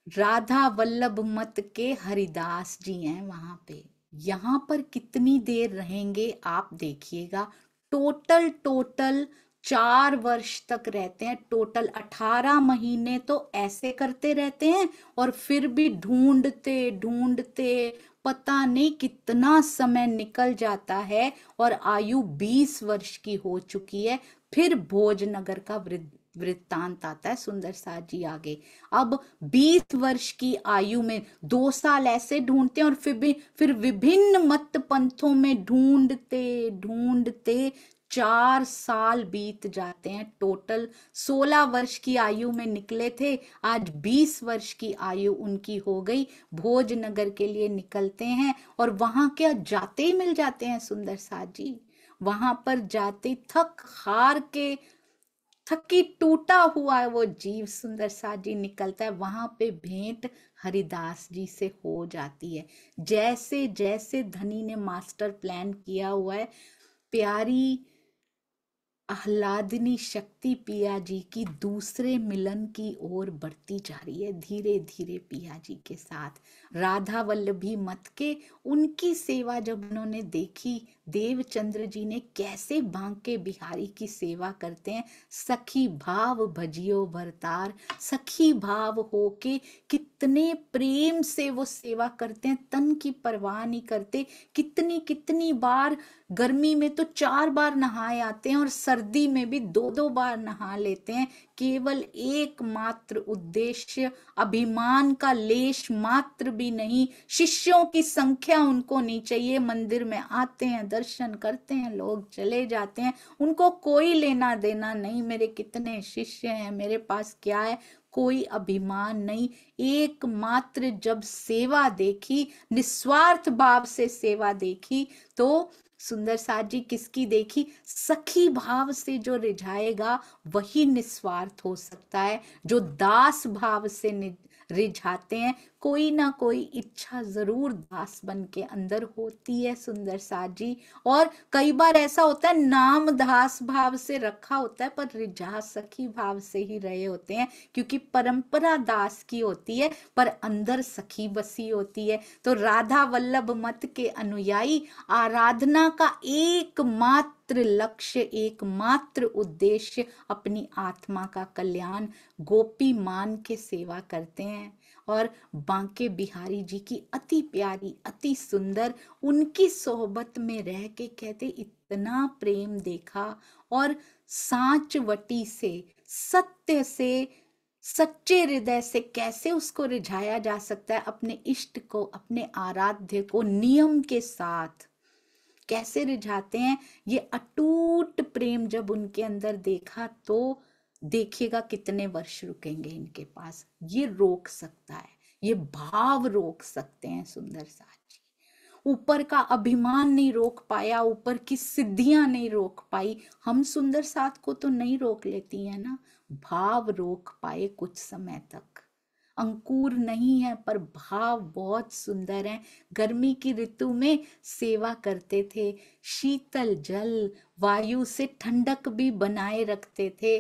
राधा वल्लभ मत के हरिदास जी हैं वहां पे। यहाँ पर कितनी देर रहेंगे आप देखिएगा। टोटल टोटल 4 वर्ष तक रहते हैं। टोटल 18 महीने तो ऐसे करते रहते हैं, और फिर भी ढूंढते ढूंढते पता नहीं कितना समय निकल जाता है, और आयु 20 वर्ष की हो चुकी है। फिर भोजनगर का वृत्तांत आता है सुंदर साथ जी आगे। अब 20 वर्ष की आयु में 2 साल ऐसे ढूंढते हैं और फिर विभिन्न मत पंथों में ढूंढते ढूंढते 4 साल बीत जाते हैं। टोटल 16 वर्ष की आयु में निकले थे, आज 20 वर्ष की आयु उनकी हो गई। भोजनगर के लिए निकलते हैं और वहां क्या जाते ही मिल जाते हैं सुंदर साथ जी। वहां पर जाते थक हार के, थकी टूटा हुआ वो जीव सुंदर साथ जी निकलता है। वहां पे भेंट हरिदास जी से हो जाती है। जैसे जैसे धनी ने मास्टर प्लान किया हुआ है, प्यारी आह्लादिनी शक्ति पिया जी की दूसरे मिलन की ओर बढ़ती जा रही है धीरे धीरे पिया जी के साथ। राधा वल्लभी मत के उनकी सेवा जब उन्होंने देखी, देवचंद्र जी ने कैसे बांके बिहारी की सेवा करते हैं, सखी भाव भजियो भरतार, सखी भाव होके कितने प्रेम से वो सेवा करते हैं, तन की परवाह नहीं करते। कितनी कितनी बार गर्मी में तो 4 बार नहाए आते हैं और सर्दी में भी 2-2 बार नहा लेते हैं। केवल एकमात्र उद्देश्य, अभिमान का लेश मात्र भी नहीं, शिष्यों की संख्या उनको नहीं चाहिए। मंदिर में आते हैं, दर्शन करते हैं, लोग चले जाते हैं, उनको कोई लेना देना नहीं, मेरे कितने शिष्य हैं, मेरे पास क्या है, कोई अभिमान नहीं। एकमात्र जब सेवा देखी, निस्वार्थ भाव से सेवा देखी, तो सुंदर साथ जी किसकी देखी, सखी भाव से जो रिझाएगा वही निस्वार्थ हो सकता है। जो दास भाव से रिझाते हैं, कोई ना कोई इच्छा जरूर दास बन के अंदर होती है सुंदर साथ जी। और कई बार ऐसा होता है, नाम दास भाव से रखा होता है पर रिझा सखी भाव से ही रहे होते हैं, क्योंकि परंपरा दास की होती है पर अंदर सखी बसी होती है। तो राधा वल्लभ मत के अनुयायी आराधना का एकमात्र लक्ष्य, एकमात्र उद्देश्य अपनी आत्मा का कल्याण, गोपी मान के सेवा करते हैं। और बांके बिहारी जी की अति प्यारी, अति सुंदर, उनकी सोहबत में रह के कहते इतना प्रेम देखा। और सांचवटी से, सत्य से, सच्चे हृदय से कैसे उसको रिझाया जा सकता है, अपने इष्ट को, अपने आराध्य को नियम के साथ कैसे रिझाते हैं। ये अटूट प्रेम जब उनके अंदर देखा तो देखिएगा कितने वर्ष रुकेंगे इनके पास। ये रोक सकता है, ये भाव रोक सकते हैं सुंदर साथ जी। ऊपर का अभिमान नहीं रोक पाया, ऊपर की सिद्धियां नहीं रोक पाई, हम सुंदर साथ को तो नहीं रोक लेती है ना, भाव रोक पाए कुछ समय तक। अंकुर नहीं है पर भाव बहुत सुंदर है। गर्मी की ऋतु में सेवा करते थे, शीतल जल वायु से ठंडक भी बनाए रखते थे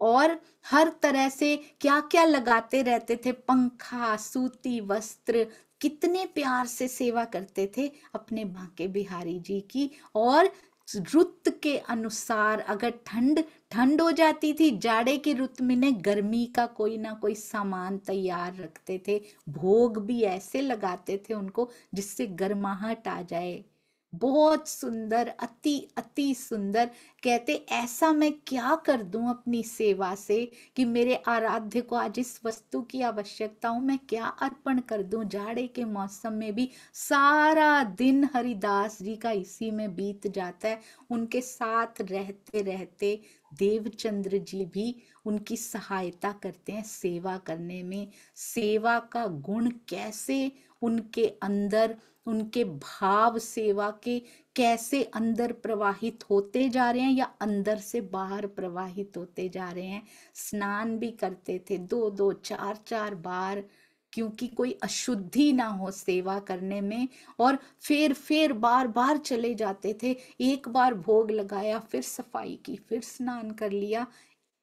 और हर तरह से क्या क्या लगाते रहते थे, पंखा, सूती वस्त्र, कितने प्यार से सेवा करते थे अपने बांके बिहारी जी की। और रुत के अनुसार अगर ठंड हो जाती थी, जाड़े की रुत में गर्मी का कोई ना कोई सामान तैयार रखते थे, भोग भी ऐसे लगाते थे उनको जिससे गर्माहट आ जाए। बहुत सुंदर, अति अति सुंदर। कहते ऐसा मैं क्या कर दूं अपनी सेवा से कि मेरे आराध्य को आज इस वस्तु की आवश्यकता हो, मैं क्या अर्पण कर दूं। जाड़े के मौसम में भी सारा दिन हरिदास जी का इसी में बीत जाता है। उनके साथ रहते रहते देवचंद्र जी भी उनकी सहायता करते हैं सेवा करने में। सेवा का गुण कैसे उनके अंदर, उनके भाव सेवा के कैसे अंदर प्रवाहित होते जा रहे हैं या अंदर से बाहर प्रवाहित होते जा रहे हैं। स्नान भी करते थे 2-2, 4-4 बार, क्योंकि कोई अशुद्धि ना हो सेवा करने में। और फिर बार बार चले जाते थे, एक बार भोग लगाया, फिर सफाई की, फिर स्नान कर लिया।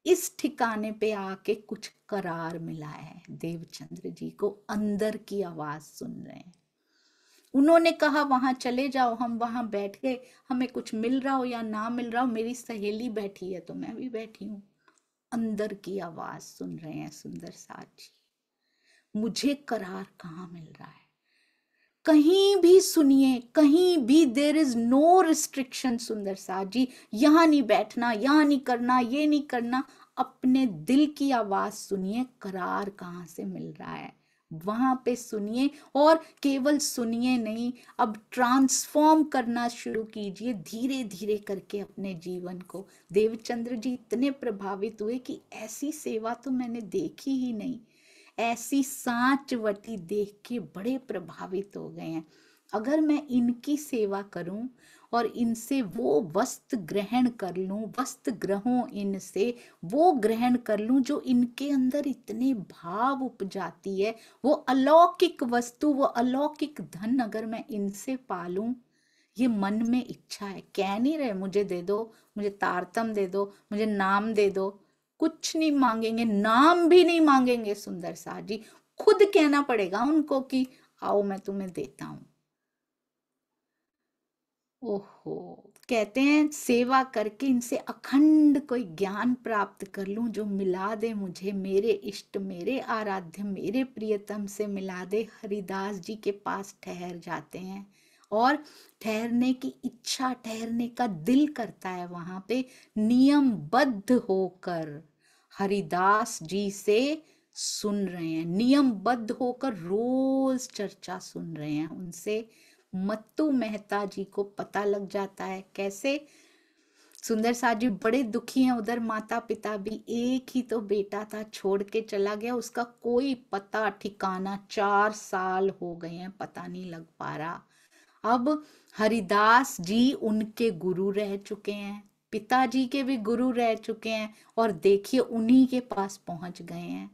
इस ठिकाने पे आके कुछ करार मिला है देवचंद्र जी को, अंदर की आवाज सुन रहे हैं। उन्होंने कहा वहां चले जाओ, हम वहां बैठ गए, हमें कुछ मिल रहा हो या ना मिल रहा हो, मेरी सहेली बैठी है तो मैं भी बैठी हूं। अंदर की आवाज सुन रहे हैं सुंदर साथ जी। मुझे करार कहाँ मिल रहा है? कहीं भी सुनिए, कहीं भी देयर इज नो रिस्ट्रिक्शन सुंदर साथ जी। यहां नहीं बैठना, यहां नहीं करना, ये नहीं करना, अपने दिल की आवाज सुनिए, करार कहाँ से मिल रहा है वहां पे सुनिए, और केवल सुनिए नहीं, अब ट्रांसफॉर्म करना शुरू कीजिए धीरे धीरे करके अपने जीवन को। देवचंद्र जी इतने प्रभावित हुए कि ऐसी सेवा तो मैंने देखी ही नहीं, ऐसी सांचवटी देख के बड़े प्रभावित हो गए हैं। अगर मैं इनकी सेवा करूं और इनसे वो वस्त्र ग्रहण कर लूं, वस्त्र ग्रहों इनसे वो ग्रहण कर लूं जो इनके अंदर इतने भाव उपजाती है, वो अलौकिक वस्तु, वो अलौकिक धन अगर मैं इनसे पालूं, ये मन में इच्छा है, कह नहीं रहे मुझे दे दो, मुझे तारतम दे दो, मुझे नाम दे दो, कुछ नहीं मांगेंगे, नाम भी नहीं मांगेंगे सुंदर साथ जी, खुद कहना पड़ेगा उनको कि आओ मैं तुम्हें देता हूं। ओहो, कहते हैं सेवा करके इनसे अखंड कोई ज्ञान प्राप्त कर लूं जो मिला दे मुझे मेरे इष्ट, मेरे आराध्य, मेरे प्रियतम से मिला दे। हरिदास जी के पास ठहर जाते हैं और ठहरने की इच्छा, ठहरने का दिल करता है वहां पे, नियमबद्ध होकर हरिदास जी से सुन रहे हैं, नियमबद्ध होकर रोज चर्चा सुन रहे हैं उनसे। मत्तू मेहता जी को पता लग जाता है, कैसे? सुंदर साथ जी बड़े दुखी हैं, उधर माता पिता भी, एक ही तो बेटा था छोड़ के चला गया, उसका कोई पता ठिकाना, 4 साल हो गए हैं, पता नहीं लग पा रहा। अब हरिदास जी उनके गुरु रह चुके हैं, पिताजी के भी गुरु रह चुके हैं, और देखिए उन्हीं के पास पहुंच गए हैं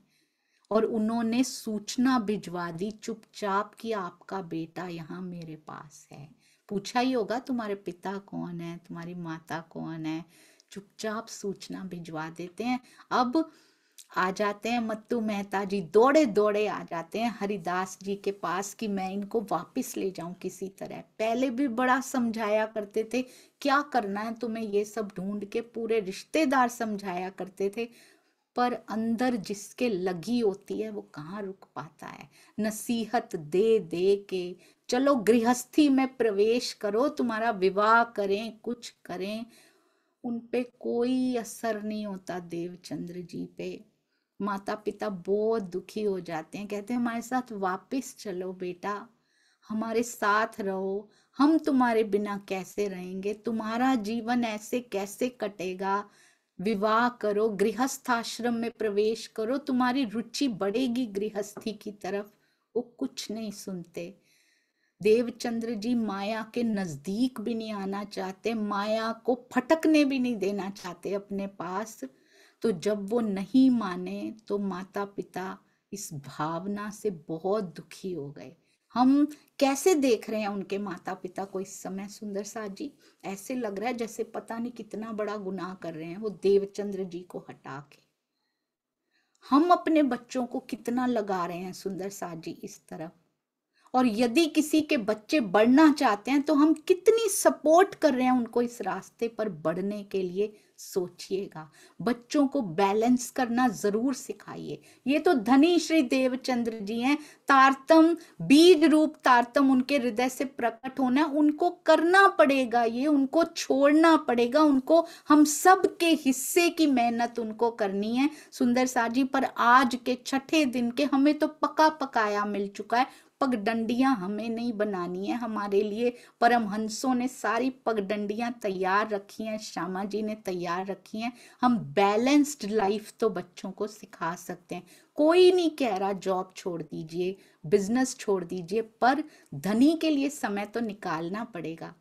और उन्होंने सूचना भिजवा दी चुपचाप कि आपका बेटा यहाँ मेरे पास है। पूछा ही होगा तुम्हारे पिता कौन है, तुम्हारी माता कौन है, चुपचाप सूचना भिजवा देते हैं। अब आ जाते हैं मत्तू मेहता जी, दौड़े दौड़े आ जाते हैं हरिदास जी के पास कि मैं इनको वापस ले जाऊं किसी तरह। पहले भी बड़ा समझाया करते थे, क्या करना है तुम्हें ये सब ढूंढ के, पूरे रिश्तेदार समझाया करते थे, पर अंदर जिसके लगी होती है वो कहाँ रुक पाता है। नसीहत दे दे के चलो गृहस्थी में प्रवेश करो, तुम्हारा विवाह करें, कुछ करें, उन पे कोई असर नहीं होता देवचंद्र जी पे। माता पिता बहुत दुखी हो जाते हैं, कहते हैं हमारे साथ वापस चलो बेटा, हमारे साथ रहो, हम तुम्हारे बिना कैसे रहेंगे, तुम्हारा जीवन ऐसे कैसे कटेगा, विवाह करो, गृहस्थ आश्रम में प्रवेश करो, तुम्हारी रुचि बढ़ेगी गृहस्थी की तरफ। वो कुछ नहीं सुनते। देवचंद्र जी माया के नजदीक भी नहीं आना चाहते, माया को फटकने भी नहीं देना चाहते अपने पास। तो जब वो नहीं माने तो माता पिता इस भावना से बहुत दुखी हो गए। हम कैसे देख रहे हैं उनके माता पिता को इस समय सुंदर साथ जी? ऐसे लग रहा है जैसे पता नहीं कितना बड़ा गुनाह कर रहे हैं वो देवचंद्र जी को हटा के। हम अपने बच्चों को कितना लगा रहे हैं सुंदर साथ जी इस तरफ, और यदि किसी के बच्चे बढ़ना चाहते हैं तो हम कितनी सपोर्ट कर रहे हैं उनको इस रास्ते पर बढ़ने के लिए, सोचिएगा। बच्चों को बैलेंस करना जरूर सिखाइए। ये तो धनी श्री देवचंद्र जी हैं, तारतम बीज रूप तारतम उनके हृदय से प्रकट होना है, उनको करना पड़ेगा, ये उनको छोड़ना पड़ेगा, उनको हम सब के हिस्से की मेहनत उनको करनी है सुंदर साथ जी। पर आज के छठे दिन के हमें तो पका पकाया मिल चुका है, पगडंडियां हमें नहीं बनानी है, हमारे लिए परमहंसों ने सारी पगडंडियां तैयार रखी हैं, श्यामा जी ने तैयार रखी हैं। हम बैलेंस्ड लाइफ तो बच्चों को सिखा सकते हैं। कोई नहीं कह रहा जॉब छोड़ दीजिए, बिजनेस छोड़ दीजिए, पर धनी के लिए समय तो निकालना पड़ेगा।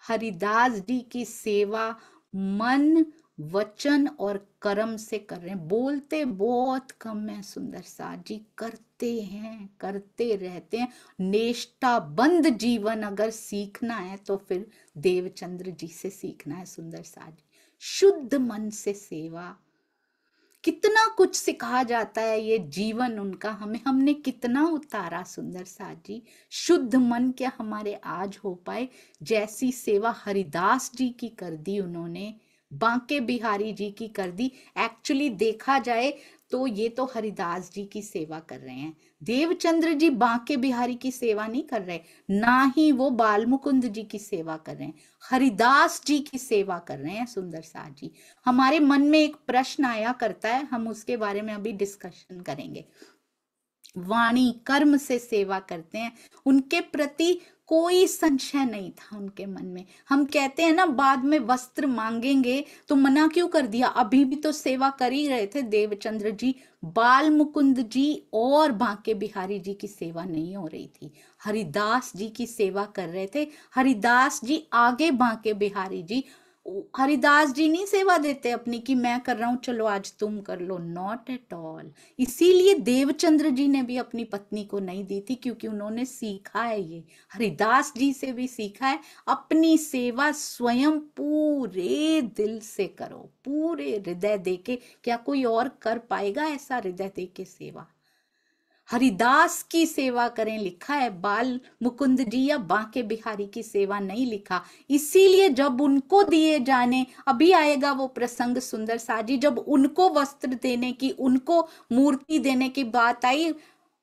हरिदास जी की सेवा मन, वचन और कर्म से कर रहे हैं। बोलते बहुत कम है सुंदर साथ जी, करते हैं, करते रहते हैं। निष्ठाबंध जीवन अगर सीखना है तो फिर देवचंद्र जी से सीखना है सुंदर साथ जी। शुद्ध मन से सेवा, कितना कुछ सिखा जाता है ये जीवन उनका, हमें हमने कितना उतारा सुंदर साथ जी। शुद्ध मन क्या हमारे आज हो पाए? जैसी सेवा हरिदास जी की कर दी उन्होंने, बांके बिहारी जी की कर दी। एक्चुअली देखा जाए तो ये तो हरिदास जी की सेवा कर रहे हैं। देवचंद्र जी बांके बिहारी की सेवा नहीं कर रहे, ना ही वो बाल मुकुंद जी की सेवा कर रहे हैं, हरिदास जी की सेवा कर रहे हैं सुंदर साज जी। हमारे मन में एक प्रश्न आया करता है, हम उसके बारे में अभी डिस्कशन करेंगे। वाणी कर्म से सेवा करते हैं, उनके प्रति कोई संशय नहीं था उनके मन में। हम कहते हैं ना बाद में वस्त्र मांगेंगे, तो मना क्यों कर दिया? अभी भी तो सेवा कर ही रहे थे देवचंद्र जी। बाल मुकुंद जी और बांके बिहारी जी की सेवा नहीं हो रही थी, हरिदास जी की सेवा कर रहे थे। हरिदास जी आगे, बांके बिहारी जी, हरिदास जी नहीं सेवा देते अपनी कि मैं कर रहा हूं चलो आज तुम कर लो, नॉट एट ऑल। इसीलिए देवचंद्र जी ने भी अपनी पत्नी को नहीं दी थी, क्योंकि उन्होंने सीखा है, ये हरिदास जी से भी सीखा है, अपनी सेवा स्वयं पूरे दिल से करो, पूरे हृदय देके। क्या कोई और कर पाएगा ऐसा हृदय देके सेवा? हरिदास की सेवा करें लिखा है, बाल मुकुंद जी या बांके बिहारी की सेवा नहीं लिखा। इसीलिए जब उनको दिए जाने, अभी आएगा वो प्रसंग सुंदर साजी, जब उनको वस्त्र देने की, उनको मूर्ति देने की बात आई,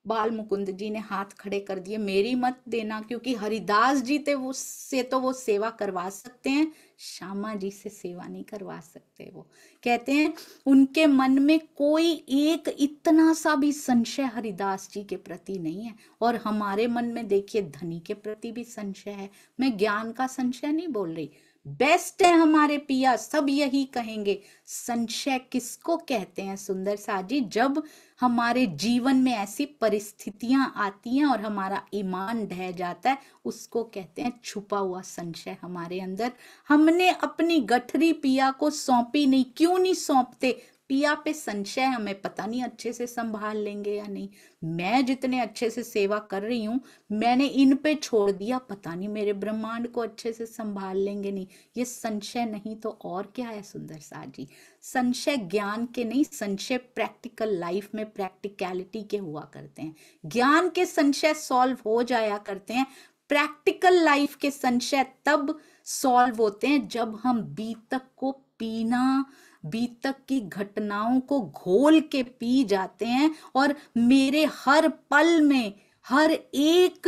बाल मुकुंद जी ने हाथ खड़े कर दिए, मेरी मत देना, क्योंकि हरिदास जी थे, उससे तो वो सेवा करवा सकते हैं, श्यामा जी से सेवा नहीं करवा सकते। वो कहते हैं उनके मन में कोई एक इतना सा भी संशय हरिदास जी के प्रति नहीं है। और हमारे मन में देखिए धनी के प्रति भी संशय है। मैं ज्ञान का संशय नहीं बोल रही, बेस्ट है हमारे पिया, सब यही कहेंगे। संशय किसको कहते हैं सुंदर साजी? जब हमारे जीवन में ऐसी परिस्थितियां आती हैं और हमारा ईमान ढह जाता है, उसको कहते हैं छुपा हुआ संशय हमारे अंदर। हमने अपनी गठरी पिया को सौंपी नहीं, क्यों नहीं सौंपते? पिया पे संशय, हमें पता नहीं अच्छे से संभाल लेंगे या नहीं। मैं जितने अच्छे से सेवा कर रही हूं, मैंने इन पे छोड़ दिया, पता नहीं मेरे ब्रह्मांड को अच्छे से संभाल लेंगे नहीं। ये संशय नहीं तो और क्या है सुंदर साज जी? संशय ज्ञान के नहीं, संशय प्रैक्टिकल लाइफ में प्रैक्टिकलिटी के हुआ करते हैं। ज्ञान के संशय सॉल्व हो जाया करते हैं, प्रैक्टिकल लाइफ के संशय तब सॉल्व होते हैं जब हम बीतक को पीना, बीतक की घटनाओं को घोल के पी जाते हैं। और मेरे हर पल में, हर एक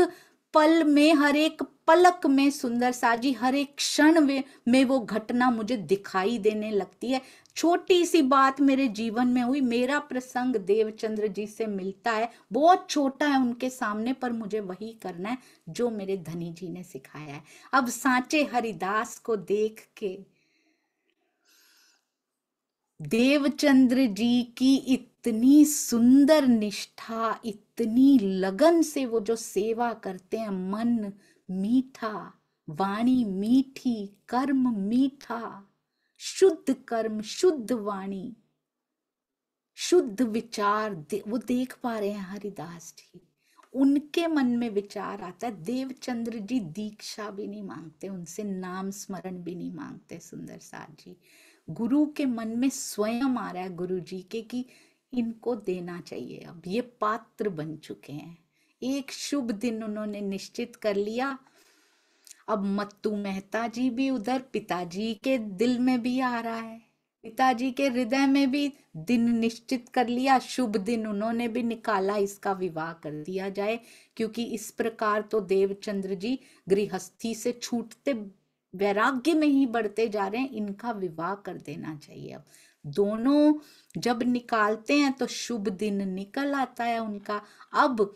पल में, हर एक पलक में सुंदर साजी, हर एक क्षण में वो घटना मुझे दिखाई देने लगती है। छोटी सी बात मेरे जीवन में हुई, मेरा प्रसंग देवचंद्र जी से मिलता है, बहुत छोटा है उनके सामने, पर मुझे वही करना है जो मेरे धनी जी ने सिखाया है। अब सांचे हरिदास को देख के, देवचंद्र जी की इतनी सुंदर निष्ठा, इतनी लगन से वो जो सेवा करते हैं, मन मीठा, वाणी मीठी, कर्म मीठा, शुद्ध कर्म, शुद्ध वाणी, शुद्ध विचार, वो देख पा रहे हैं हरिदास जी। उनके मन में विचार आता है। देवचंद्र जी दीक्षा भी नहीं मांगते, उनसे नाम स्मरण भी नहीं मांगते सुंदर साज जी। गुरु के मन में स्वयं आ रहा है गुरु जी के कि इनको देना चाहिए, अब ये पात्र बन चुके हैं। एक शुभ दिन उन्होंने निश्चित कर लिया। अब मत्तू मेहता जी भी उधर, पिताजी के दिल में भी आ रहा है, पिताजी के हृदय में भी दिन निश्चित कर लिया, शुभ दिन उन्होंने भी निकाला, इसका विवाह कर दिया जाए। क्योंकि इस प्रकार तो देवचंद्र जी गृहस्थी से छूटते वैराग्य में ही बढ़ते जा रहे हैं, इनका विवाह कर देना चाहिए। अब दोनों जब निकालते हैं तो शुभ दिन निकल आता है उनका। अब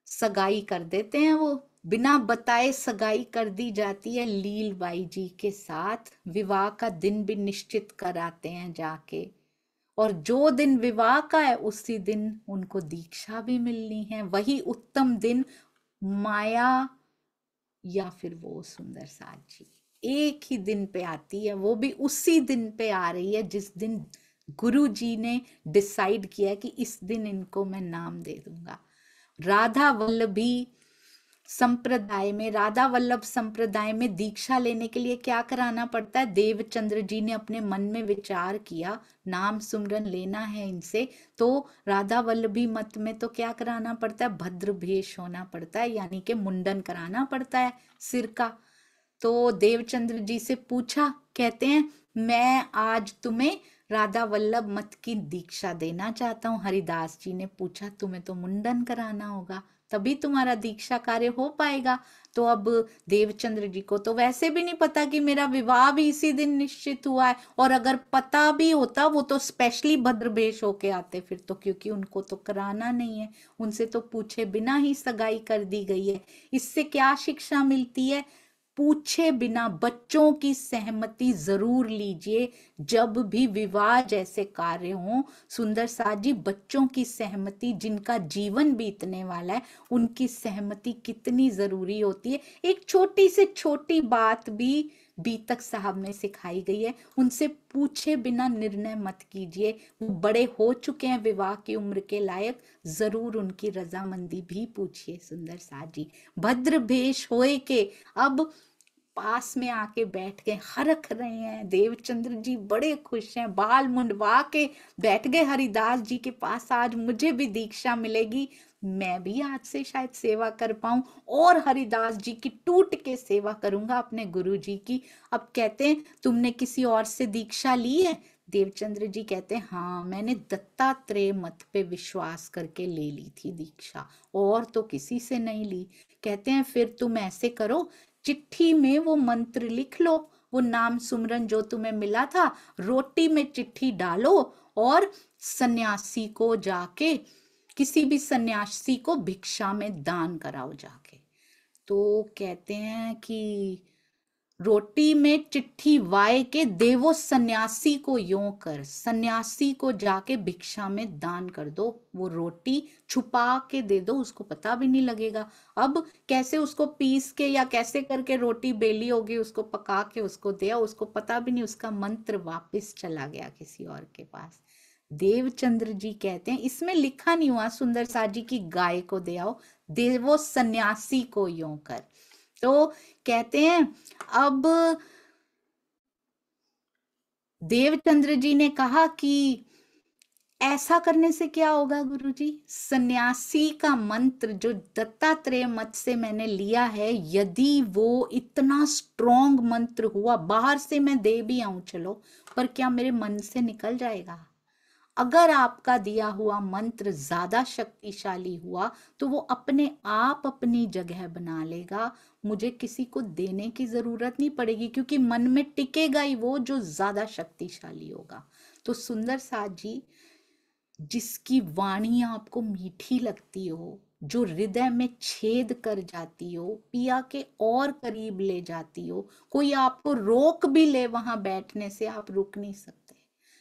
सगाई कर देते हैं, वो बिना बताए सगाई कर दी जाती है लीलबाई जी के साथ। विवाह का दिन भी निश्चित कराते हैं जाके, और जो दिन विवाह का है उसी दिन उनको दीक्षा भी मिलनी है। वही उत्तम दिन माया या फिर वो सुंदर साज जी एक ही दिन पे आती है, वो भी उसी दिन पे आ रही है जिस दिन गुरु जी ने डिसाइड किया कि इस दिन इनको मैं नाम दे दूंगा। राधा वल्लभी संप्रदाय में, राधा वल्लभ संप्रदाय में दीक्षा लेने के लिए क्या कराना पड़ता है? देवचंद्र जी ने अपने मन में विचार किया, नाम सुमरन लेना है इनसे, तो राधा वल्लभी मत में तो क्या कराना पड़ता है? भद्र भेष होना पड़ता है, यानी कि मुंडन कराना पड़ता है सिर का। तो देवचंद्र जी से पूछा, कहते हैं मैं आज तुम्हें राधा वल्लभ मत की दीक्षा देना चाहता हूँ। हरिदास जी ने पूछा, तुम्हें तो मुंडन कराना होगा, तभी तुम्हारा दीक्षा कार्य हो पाएगा। तो अब देवचंद्र जी को तो वैसे भी नहीं पता कि मेरा विवाह भी इसी दिन निश्चित हुआ है, और अगर पता भी होता वो तो स्पेशली भद्रवेश होके आते फिर तो, क्योंकि उनको तो कराना नहीं है, उनसे तो पूछे बिना ही सगाई कर दी गई है। इससे क्या शिक्षा मिलती है? पूछे बिना बच्चों की सहमति जरूर लीजिए जब भी विवाह जैसे कार्य हो। सुंदर साथ जी, बच्चों की सहमति, जिनका जीवन बीतने वाला है, उनकी सहमति कितनी जरूरी होती है। एक छोटी से छोटी बात भी बीतक साहब में सिखाई गई है, उनसे पूछे बिना निर्णय मत कीजिए। वो बड़े हो चुके हैं विवाह की उम्र के लायक, जरूर उनकी रजामंदी भी पूछिए। सुंदर साथ जी भद्र भेष होए के अब पास में आके बैठ गए, हरख रहे हैं। देवचंद्र जी बड़े खुश हैं, बाल मुंडवा के बैठ गए हरिदास जी के पास। आज मुझे भी दीक्षा मिलेगी, मैं भी आज से शायद सेवा कर पाऊं, और हरिदास जी की टूट के सेवा करूंगा अपने गुरु जी की। अब कहते हैं, तुमने किसी और से दीक्षा ली है? देवचंद्र जी कहते हैं, हाँ, मैंने दत्तात्रेय मत पे विश्वास करके ले ली थी दीक्षा, और तो किसी से नहीं ली। कहते हैं, फिर तुम ऐसे करो, चिट्ठी में वो मंत्र लिख लो, वो नाम सुमरन जो तुम्हें मिला था, रोटी में चिट्ठी डालो और सन्यासी को जाके, किसी भी सन्यासी को भिक्षा में दान कराओ जाके। तो कहते हैं कि रोटी में चिट्ठी वाय के देवो सन्यासी को यों कर, सन्यासी को जाके भिक्षा में दान कर दो, वो रोटी छुपा के दे दो, उसको पता भी नहीं लगेगा। अब कैसे उसको पीस के या कैसे करके रोटी बेली होगी, उसको पका के उसको दिया, उसको पता भी नहीं, उसका मंत्र वापस चला गया किसी और के पास। देवचंद्र जी कहते हैं, इसमें लिखा नहीं हुआ सुंदर साथ जी की गाय को दे आओ, देवो सन्यासी को यों कर। तो कहते हैं, अब देवचंद्र जी ने कहा कि ऐसा करने से क्या होगा गुरुजी? सन्यासी का मंत्र जो दत्तात्रेय मत से मैंने लिया है, यदि वो इतना स्ट्रॉन्ग मंत्र हुआ, बाहर से मैं दे भी आऊं चलो, पर क्या मेरे मन से निकल जाएगा? अगर आपका दिया हुआ मंत्र ज्यादा शक्तिशाली हुआ तो वो अपने आप अपनी जगह बना लेगा, मुझे किसी को देने की जरूरत नहीं पड़ेगी, क्योंकि मन में टिकेगा ही वो जो ज्यादा शक्तिशाली होगा। तो सुंदर साथ जी, जिसकी वाणी आपको मीठी लगती हो, जो हृदय में छेद कर जाती हो, पिया के और करीब ले जाती हो, कोई आपको रोक भी ले वहां बैठने से, आप रुक नहीं सकते,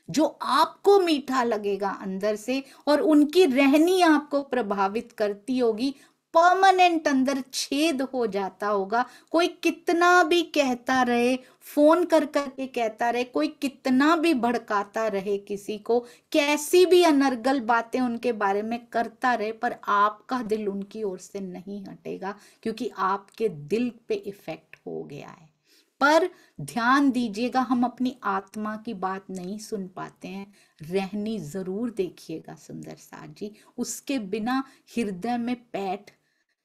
जो आपको मीठा लगेगा अंदर से, और उनकी रहनी आपको प्रभावित करती होगी, परमानेंट अंदर छेद हो जाता होगा। कोई कितना भी कहता रहे, फोन कर करके कहता रहे, कोई कितना भी भड़काता रहे किसी को, कैसी भी अनर्गल बातें उनके बारे में करता रहे, पर आपका दिल उनकी ओर से नहीं हटेगा, क्योंकि आपके दिल पे इफेक्ट हो गया है। पर ध्यान दीजिएगा, हम अपनी आत्मा की बात नहीं सुन पाते हैं, रहनी जरूर देखिएगा सुंदर साथ जी। उसके बिना हृदय में पैठ,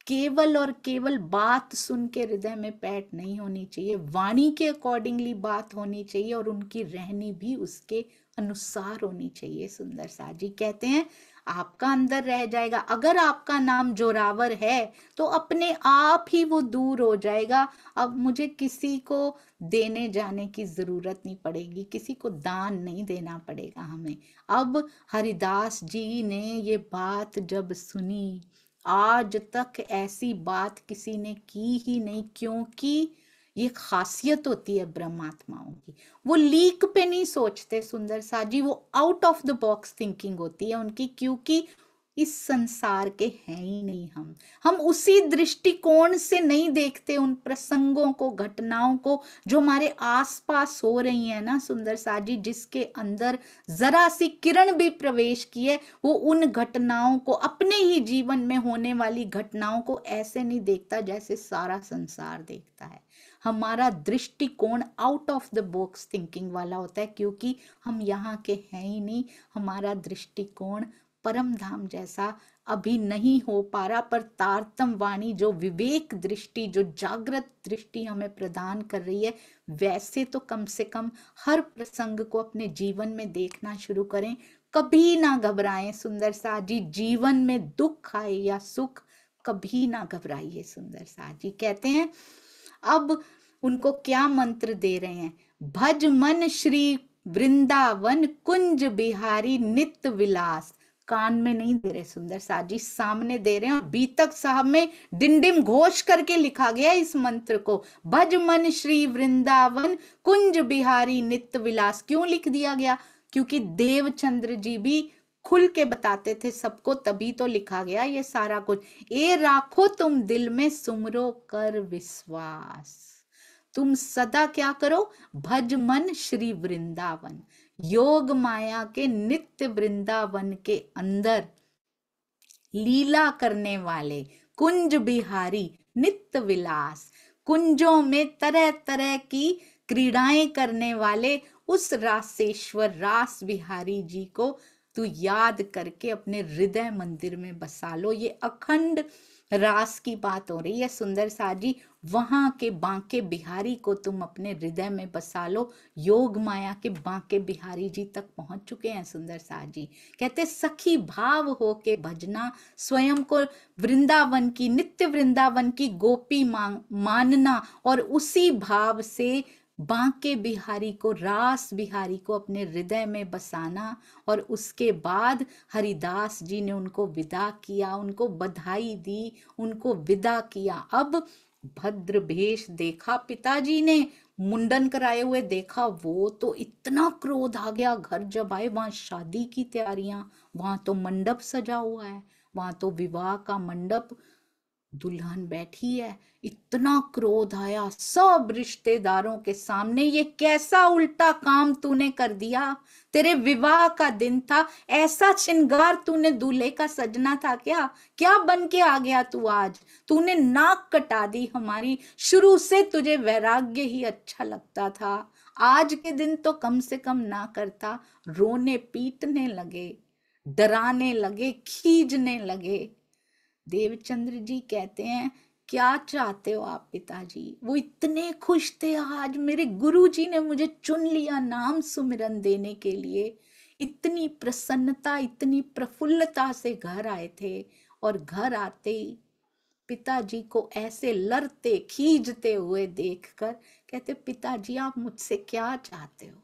केवल और केवल बात सुन के हृदय में पैठ नहीं होनी चाहिए, वाणी के अकॉर्डिंगली बात होनी चाहिए, और उनकी रहनी भी उसके अनुसार होनी चाहिए। सुंदर साथ जी कहते हैं, आपका अंदर रह जाएगा। अगर आपका नाम जोरावर है तो अपने आप ही वो दूर हो जाएगा। अब मुझे किसी को देने जाने की जरूरत नहीं पड़ेगी, किसी को दान नहीं देना पड़ेगा हमें। अब हरिदास जी ने ये बात जब सुनी, आज तक ऐसी बात किसी ने की ही नहीं, क्योंकि ये खासियत होती है ब्रह्मात्माओं की, वो लीक पे नहीं सोचते सुंदर साथ जी, वो out of the box thinking होती है उनकी, क्योंकि इस संसार के हैं ही नहीं हम उसी दृष्टिकोण से नहीं देखते उन प्रसंगों को, घटनाओं को जो हमारे आसपास हो रही है ना सुंदर साथ जी, जिसके अंदर जरा सी किरण भी प्रवेश की है, वो उन घटनाओं को, अपने ही जीवन में होने वाली घटनाओं को ऐसे नहीं देखता जैसे सारा संसार देखता है। हमारा दृष्टिकोण out of the box thinking वाला होता है, क्योंकि हम यहाँ के हैं ही नहीं, हमारा दृष्टिकोण परम धाम जैसा अभी नहीं हो पा रहा, पर तारतम वाणी जो विवेक दृष्टि, जो जागृत दृष्टि हमें प्रदान कर रही है, वैसे तो कम से कम हर प्रसंग को अपने जीवन में देखना शुरू करें। कभी ना घबराएं सुंदर साथ जी, जीवन में दुख आए या सुख, कभी ना घबराइए। सुंदर साथ जी कहते हैं, अब उनको क्या मंत्र दे रहे हैं, भज मन श्री वृंदावन कुंज बिहारी नित्य विलास। कान में नहीं दे रहे सुंदर साथ जी, सामने दे रहे हैं। और बीतक साहब में डिंडिम घोष करके लिखा गया इस मंत्र को, भज मन श्री वृंदावन कुंज बिहारी नित्य विलास। क्यों लिख दिया गया? क्योंकि देवचंद्र जी भी खुल के बताते थे सबको, तभी तो लिखा गया ये सारा कुछ। ए राखो तुम दिल में सुमरो कर विश्वास, तुम सदा क्या करो, भज मन श्री वृंदावन। योग माया के नित्य वृंदावन के अंदर लीला करने वाले कुंज बिहारी नित्य विलास, कुंजों में तरह तरह की क्रीड़ाएं करने वाले उस रासेश्वर रास बिहारी जी को तू याद करके अपने हृदय मंदिर में बसा लो। ये अखंड रास की बात हो रही है सुंदर साथ जी। वहां के बांके बिहारी को तुम अपने हृदय में बसा लो। योग माया के बांके बिहारी जी तक पहुंच चुके हैं सुंदर साथ जी। कहते सखी भाव हो के भजना, स्वयं को वृंदावन की, नित्य वृंदावन की गोपी मानना, और उसी भाव से बांके बिहारी को, रास बिहारी को अपने हृदय में बसाना। और उसके बाद हरिदास जी ने उनको विदा किया, उनको बधाई दी, उनको विदा किया। अब भद्र भेष देखा पिताजी ने, मुंडन कराए हुए देखा, वो तो इतना क्रोध आ गया। घर जब आए, वहां शादी की तैयारियां, वहां तो मंडप सजा हुआ है, वहां तो विवाह का मंडप, दुल्हन बैठी है। इतना क्रोध आया सब रिश्तेदारों के सामने, ये कैसा उल्टा काम तूने कर दिया? तेरे विवाह का दिन था, ऐसा श्रृंगार तूने दूल्हे का सजना था क्या? क्या बन के आ गया तू आज? तूने नाक कटा दी हमारी। शुरू से तुझे वैराग्य ही अच्छा लगता था, आज के दिन तो कम से कम ना करता। रोने पीटने लगे, डराने लगे, खींचने लगे। देवचंद्र जी कहते हैं, क्या चाहते हो आप पिताजी? वो इतने खुश थे, आज मेरे गुरुजी ने मुझे चुन लिया नाम सुमिरन देने के लिए। इतनी प्रसन्नता, इतनी प्रफुल्लता से घर आए थे, और घर आते ही पिताजी को ऐसे लड़ते खींचते हुए देखकर कहते, पिताजी आप मुझसे क्या चाहते हो?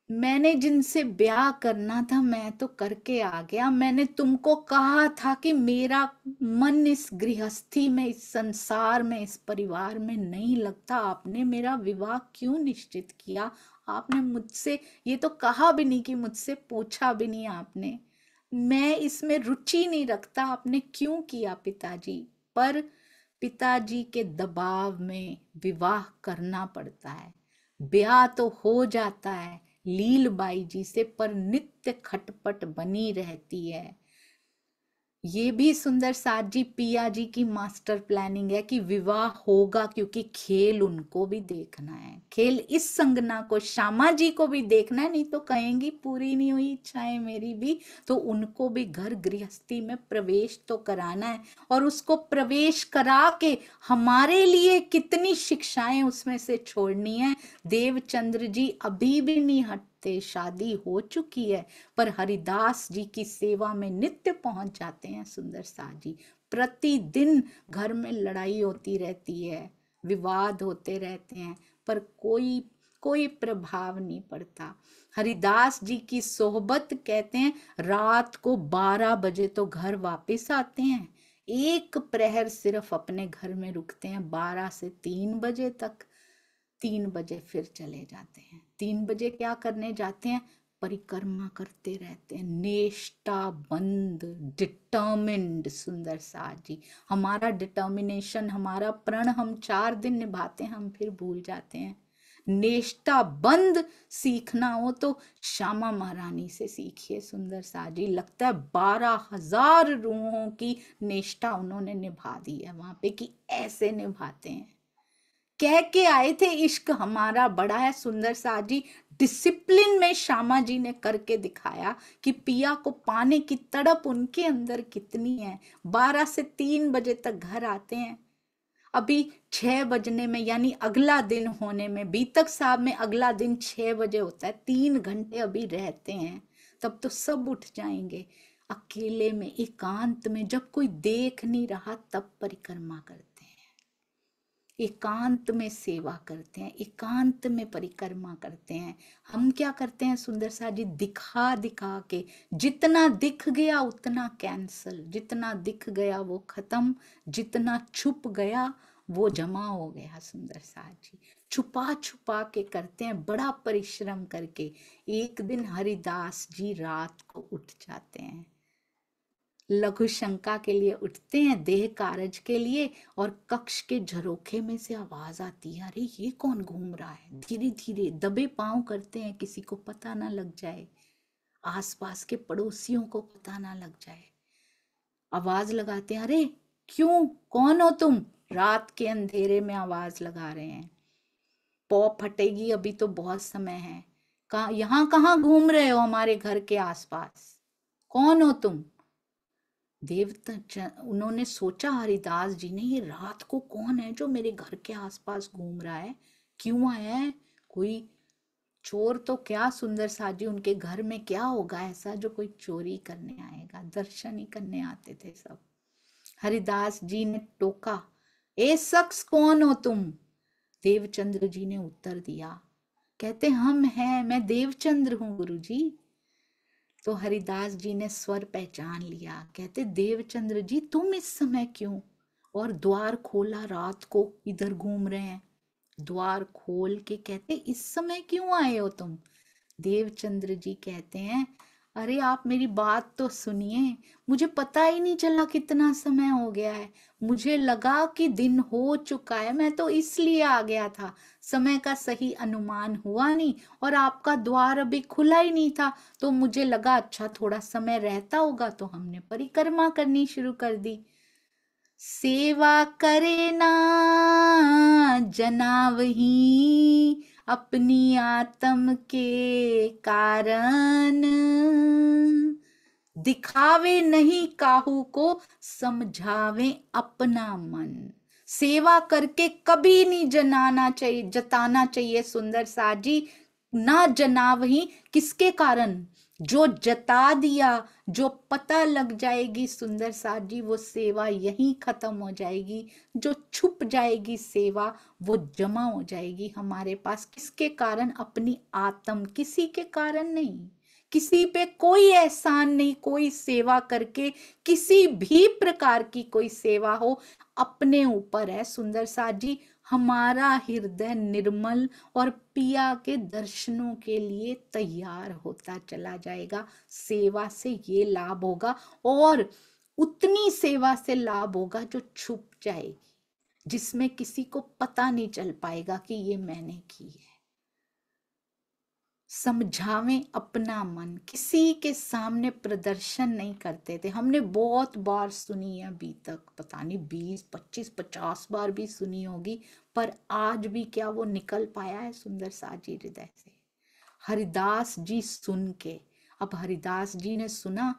मैंने जिनसे ब्याह करना था मैं तो करके आ गया। मैंने तुमको कहा था कि मेरा मन इस गृहस्थी में, इस संसार में, इस परिवार में नहीं लगता। आपने मेरा विवाह क्यों निश्चित किया? आपने मुझसे ये तो कहा भी नहीं, कि मुझसे पूछा भी नहीं आपने। मैं इसमें रुचि नहीं रखता, आपने क्यों किया पिताजी? पर पिताजी के दबाव में विवाह करना पड़ता है। ब्याह तो हो जाता है लीलबाई जी से, पर नित्य खटपट बनी रहती है। ये भी सुंदर साथ जी पिया जी की मास्टर प्लानिंग है कि विवाह होगा, क्योंकि खेल उनको भी देखना है। खेल इस संगना को, श्यामा जी को भी देखना है, नहीं तो कहेंगी पूरी नहीं हुई इच्छाएं मेरी भी। तो उनको भी घर गृहस्थी में प्रवेश तो कराना है, और उसको प्रवेश करा के हमारे लिए कितनी शिक्षाएं उसमें से छोड़नी है। देवचंद्र जी अभी भी नहीं हट, शादी हो चुकी है, पर हरिदास जी की सेवा में नित्य पहुंच जाते हैं सुंदर साथ जी। प्रतिदिन घर में लड़ाई होती रहती है, विवाद होते रहते हैं, पर कोई कोई प्रभाव नहीं पड़ता। हरिदास जी की सोहबत, कहते हैं रात को 12 बजे तो घर वापस आते हैं। एक प्रहर सिर्फ अपने घर में रुकते हैं, 12 से 3 बजे तक। 3 बजे फिर चले जाते हैं। 3 बजे क्या करने जाते हैं? परिक्रमा करते रहते हैं, नेष्टा बंद, डिटर्मिन्ड। सुंदर साथ जी, हमारा डिटर्मिनेशन, हमारा प्रण हम 4 दिन निभाते हैं, हम फिर भूल जाते हैं। नेष्टा बंद सीखना हो तो श्यामा महारानी से सीखिए सुंदर साथ जी। लगता है 12,000 रूहों की नेष्टा उन्होंने निभा दी है वहां पे, कि ऐसे निभाते हैं। कह के आए थे इश्क हमारा बड़ा है। सुंदर साज जी डिसिप्लिन में श्यामा जी ने करके दिखाया कि पिया को पाने की तड़प उनके अंदर कितनी है। 12 से 3 बजे तक घर आते हैं। अभी 6 बजने में यानी अगला दिन होने में, बीतक साहब में अगला दिन 6 बजे होता है, 3 घंटे अभी रहते हैं। तब तो सब उठ जाएंगे। अकेले में एकांत में जब कोई देख नहीं रहा तब परिक्रमा करते हैं, एकांत में सेवा करते हैं, एकांत में परिक्रमा करते हैं। हम क्या करते हैं सुंदर सा जी, दिखा दिखा के, जितना दिख गया उतना कैंसल, जितना दिख गया वो खत्म, जितना छुप गया वो जमा हो गया। सुंदर सा जी छुपा छुपा के करते हैं, बड़ा परिश्रम करके। एक दिन हरिदास जी रात को उठ जाते हैं, लघु शंका के लिए उठते हैं, देह कारज के लिए, और कक्ष के झरोखे में से आवाज आती है, अरे ये कौन घूम रहा है। धीरे धीरे दबे पांव करते हैं, किसी को पता ना लग जाए, आसपास के पड़ोसियों को पता ना लग जाए। आवाज लगाते हैं, अरे क्यों, कौन हो तुम। रात के अंधेरे में आवाज लगा रहे हैं। पौ फटेगी, अभी तो बहुत समय है। यहाँ कहाँ घूम रहे हो हमारे घर के आसपास, कौन हो तुम। देवता उन्होंने सोचा हरिदास जी ने, ये रात को कौन है जो मेरे घर के आसपास घूम रहा है, क्यों आया है, कोई चोर तो क्या। सुंदर सा जी उनके घर में क्या होगा ऐसा जो कोई चोरी करने आएगा, दर्शन ही करने आते थे सब। हरिदास जी ने टोका, ए शख्स कौन हो तुम। देवचंद्र जी ने उत्तर दिया, कहते हम हैं, मैं देवचंद्र हूं गुरुजी। तो हरिदास जी ने स्वर पहचान लिया, कहते देवचंद्र जी तुम इस समय क्यों, और द्वार खोला, रात को इधर घूम रहे हैं। द्वार खोल के कहते इस समय क्यों आए हो तुम। देवचंद्र जी कहते हैं, अरे आप मेरी बात तो सुनिए, मुझे पता ही नहीं चला कितना समय हो गया है, मुझे लगा कि दिन हो चुका है, मैं तो इसलिए आ गया था, समय का सही अनुमान हुआ नहीं, और आपका द्वार अभी खुला ही नहीं था, तो मुझे लगा अच्छा थोड़ा समय रहता होगा, तो हमने परिक्रमा करनी शुरू कर दी। सेवा करे ना जनावही, अपनी आत्म के कारण, दिखावे नहीं काहू को, समझावे अपना मन। सेवा करके कभी नहीं जताना चाहिए सुंदर सा जी, ना जनावही, किसके कारण, जो जता दिया, जो पता लग जाएगी सुंदर सा जी, वो सेवा यहीं खत्म हो जाएगी। जो छुप जाएगी सेवा वो जमा हो जाएगी हमारे पास, किसके कारण, अपनी आत्म, किसी के कारण नहीं। किसी पे कोई एहसान नहीं, कोई सेवा करके किसी भी प्रकार की कोई सेवा हो, अपने ऊपर है सुंदर सा जी। हमारा हृदय निर्मल और पिया के दर्शनों के लिए तैयार होता चला जाएगा। सेवा से ये लाभ होगा, और उतनी सेवा से लाभ होगा जो छुप जाएगी, जिसमें किसी को पता नहीं चल पाएगा कि ये मैंने की है। समझावें अपना मन, किसी के सामने प्रदर्शन नहीं करते थे। हमने बहुत बार सुनी है अभी तक, पता नहीं 20 25 50 बार भी सुनी होगी, पर आज भी क्या वो निकल पाया है सुंदर सा जी हृदय से। हरिदास जी सुन के, अब हरिदास जी ने सुना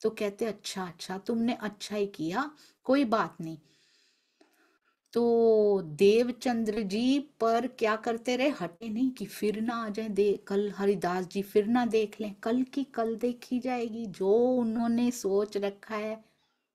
तो कहते अच्छा अच्छा तुमने अच्छा ही किया, कोई बात नहीं। तो देवचंद्र जी पर क्या करते रहे, हटे नहीं कि फिर ना आ जाए, कल हरिदास जी फिर ना देख लें, कल की कल देखी जाएगी। जो उन्होंने सोच रखा है,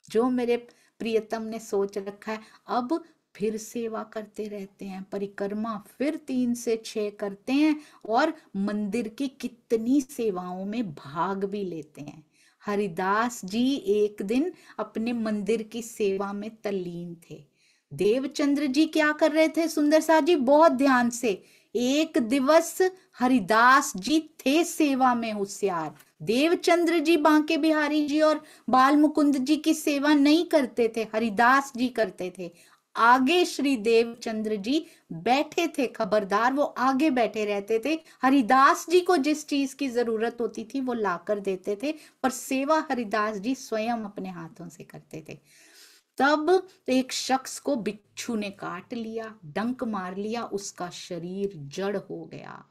जो मेरे प्रियतम ने सोच रखा है, अब फिर सेवा करते रहते हैं, परिक्रमा फिर 3 से 6 करते हैं, और मंदिर की कितनी सेवाओं में भाग भी लेते हैं। हरिदास जी एक दिन अपने मंदिर की सेवा में तल्लीन थे। देवचंद्र जी क्या कर रहे थे सुंदर सा जी, बहुत ध्यान से। एक दिवस हरिदास जी थे सेवा में होशियार, देवचंद्र जी बांके बिहारी जी और बाल मुकुंद जी की सेवा नहीं करते थे, हरिदास जी करते थे। आगे श्री देवचंद्र जी बैठे थे, खबरदार वो आगे बैठे रहते थे। हरिदास जी को जिस चीज की जरूरत होती थी वो ला कर देते थे, पर सेवा हरिदास जी स्वयं अपने हाथों से करते थे। तब एक शख्स को बिच्छू ने काट लिया, डंक मार लिया, उसका शरीर जड़ हो गया।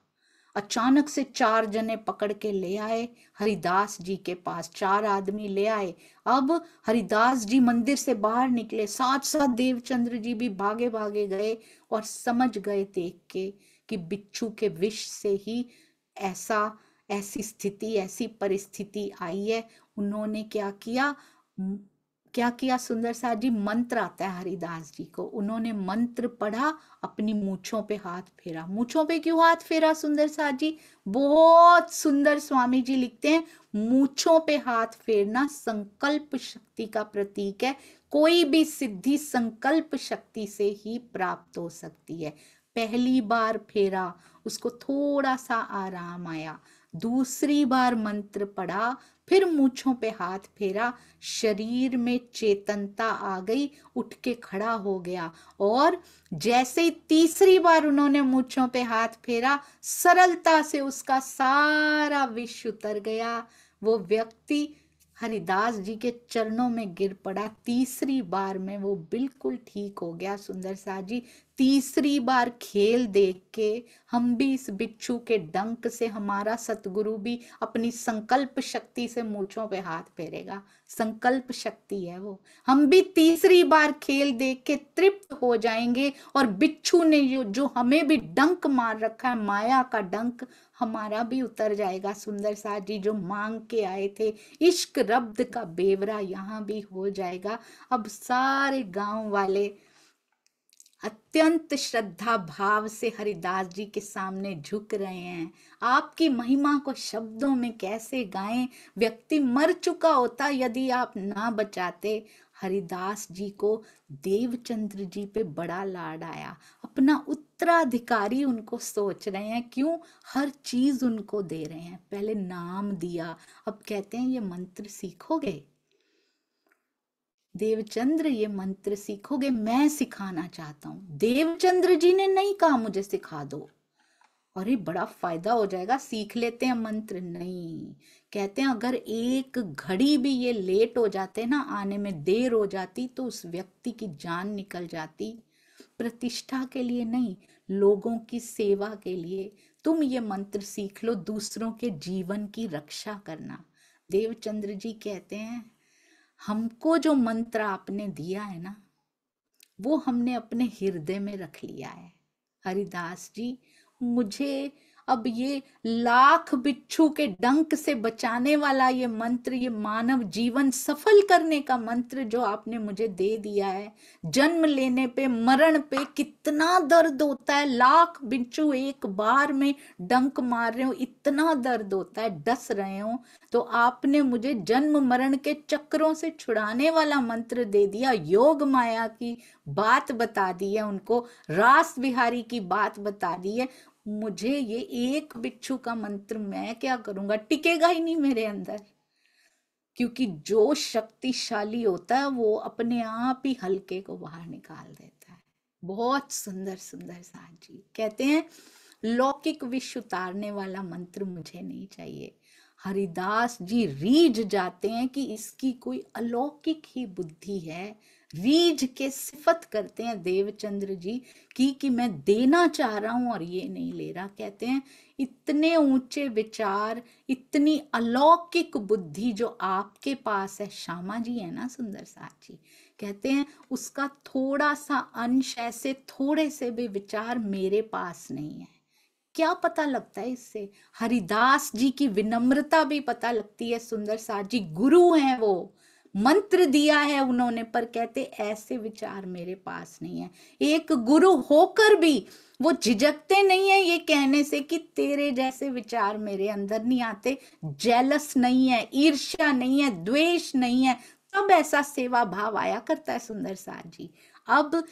अचानक से 4 जने पकड़ के ले आए हरिदास जी के पास, 4 आदमी ले आए। अब हरिदास जी मंदिर से बाहर निकले, साथ साथ देवचंद्र जी भी भागे भागे गए और समझ गए देख के कि बिच्छू के विष से ही ऐसा ऐसी स्थिति, ऐसी परिस्थिति आई है। उन्होंने क्या किया, क्या किया सुंदर साथ जी, मंत्र आता है हरिदास जी को, उन्होंने मंत्र पढ़ा, अपनी मूंछों पे हाथ फेरा। मूंछों पे क्यों हाथ फेरा सुंदर साथ जी? बहुत सुंदर स्वामी जी लिखते हैं, मूंछों पे हाथ फेरना संकल्प शक्ति का प्रतीक है। कोई भी सिद्धि संकल्प शक्ति से ही प्राप्त हो सकती है। पहली बार फेरा, उसको थोड़ा सा आराम आया, दूसरी बार मंत्र पढ़ा, फिर मूंछों पे हाथ फेरा, शरीर में चेतनता आ गई, उठ के खड़ा हो गया। और जैसे ही तीसरी बार उन्होंने मूंछों पे हाथ फेरा, सरलता से उसका सारा विष उतर गया। वो व्यक्ति हरिदास जी के चरणों में गिर पड़ा। तीसरी बार में वो बिल्कुल ठीक हो गया सुंदर साथ जी। तीसरी बार खेल देख के हम भी इस बिच्छू के डंक से, हमारा सतगुरु भी अपनी संकल्प शक्ति से मूंछों पे हाथ फेरेगा। संकल्प शक्ति है वो। हम भी तीसरी बार खेल देख के तृप्त हो जाएंगे और बिच्छू ने जो हमें भी डंक मार रखा है, माया का डंक, हमारा भी उतर जाएगा सुंदर साथ जी। जो मांग के आए थे इश्क रब्द का बेवरा, यहाँ भी हो जाएगा। अब सारे गांव वाले अत्यंत श्रद्धा भाव से हरिदास जी के सामने झुक रहे हैं। आपकी महिमा को शब्दों में कैसे गाएं? व्यक्ति मर चुका होता यदि आप ना बचाते। हरिदास जी को देवचंद्र जी पे बड़ा लाड आया, अपना उत्तराधिकारी उनको सोच रहे हैं। क्यों? हर चीज उनको दे रहे हैं। पहले नाम दिया, अब कहते हैं ये मंत्र सीखोगे देवचंद्र, ये मंत्र सीखोगे? मैं सिखाना चाहता हूँ। देवचंद्र जी ने नहीं कहा मुझे सिखा दो, अरे बड़ा फायदा हो जाएगा, सीख लेते हैं मंत्र। नहीं, कहते हैं अगर एक घड़ी भी ये लेट हो जाते ना, आने में देर हो जाती, तो उस व्यक्ति की जान निकल जाती। प्रतिष्ठा के लिए नहीं, लोगों की सेवा के लिए तुम ये मंत्र सीख लो, दूसरों के जीवन की रक्षा करना। देवचंद्र जी कहते हैं हमको जो मंत्र आपने दिया है ना, वो हमने अपने हृदय में रख लिया है। हरिदास जी, मुझे अब ये लाख बिच्छू के डंक से बचाने वाला ये मंत्र, ये मानव जीवन सफल करने का मंत्र जो आपने मुझे दे दिया है। जन्म लेने पे, मरण पे कितना दर्द होता है, लाख बिच्छू एक बार में डंक मार रहे हो, इतना दर्द होता है, डस रहे हो। तो आपने मुझे जन्म मरण के चक्रों से छुड़ाने वाला मंत्र दे दिया, योग माया की बात बता दी है उनको, रास बिहारी की बात बता दी है। मुझे ये एक बिच्छू का मंत्र मैं क्या करूंगा, टिकेगा ही नहीं मेरे अंदर। क्योंकि जो शक्तिशाली होता है वो अपने आप ही हल्के को बाहर निकाल देता है। बहुत सुंदर सुंदर साथ जी कहते हैं लौकिक विष उतारने वाला मंत्र मुझे नहीं चाहिए। हरिदास जी रीझ जाते हैं कि इसकी कोई अलौकिक ही बुद्धि है। रीझ के सिफत करते हैं देवचंद्र जी कि मैं देना चाह रहा हूं और ये नहीं ले रहा। कहते हैं इतने ऊंचे विचार, इतनी अलौकिक बुद्धि जो आपके पास है, श्यामा जी है ना सुंदर साथ जी, कहते हैं उसका थोड़ा सा अंश, ऐसे थोड़े से भी विचार मेरे पास नहीं है। क्या पता लगता है इससे? हरिदास जी की विनम्रता भी पता लगती है सुंदर साथ जी। गुरु हैं वो, मंत्र दिया है उन्होंने, पर कहते ऐसे विचार मेरे पास नहीं है। एक गुरु होकर भी वो झिझकते नहीं है ये कहने से कि तेरे जैसे विचार मेरे अंदर नहीं आते। जेलस नहीं है, ईर्ष्या नहीं है, द्वेष नहीं है, तब ऐसा सेवा भाव आया करता है सुंदर साथ जी। अब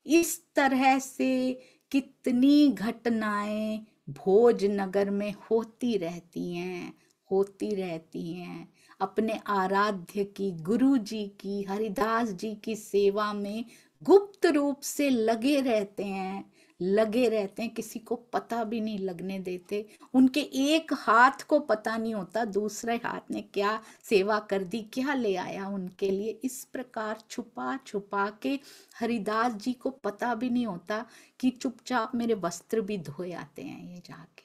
इस तरह से कितनी घटनाएं भोजनगर में होती रहती हैं, होती रहती हैं। अपने आराध्य की, गुरु जी की, हरिदास जी की सेवा में गुप्त रूप से लगे रहते हैं। लगे रहते हैं, किसी को पता भी नहीं लगने देते। उनके एक हाथ को पता नहीं होता दूसरे हाथ ने क्या सेवा कर दी, क्या ले आया उनके लिए। इस प्रकार छुपा छुपा के हरिदास जी को पता भी नहीं होता कि चुपचाप मेरे वस्त्र भी धोए आते हैं ये जाके।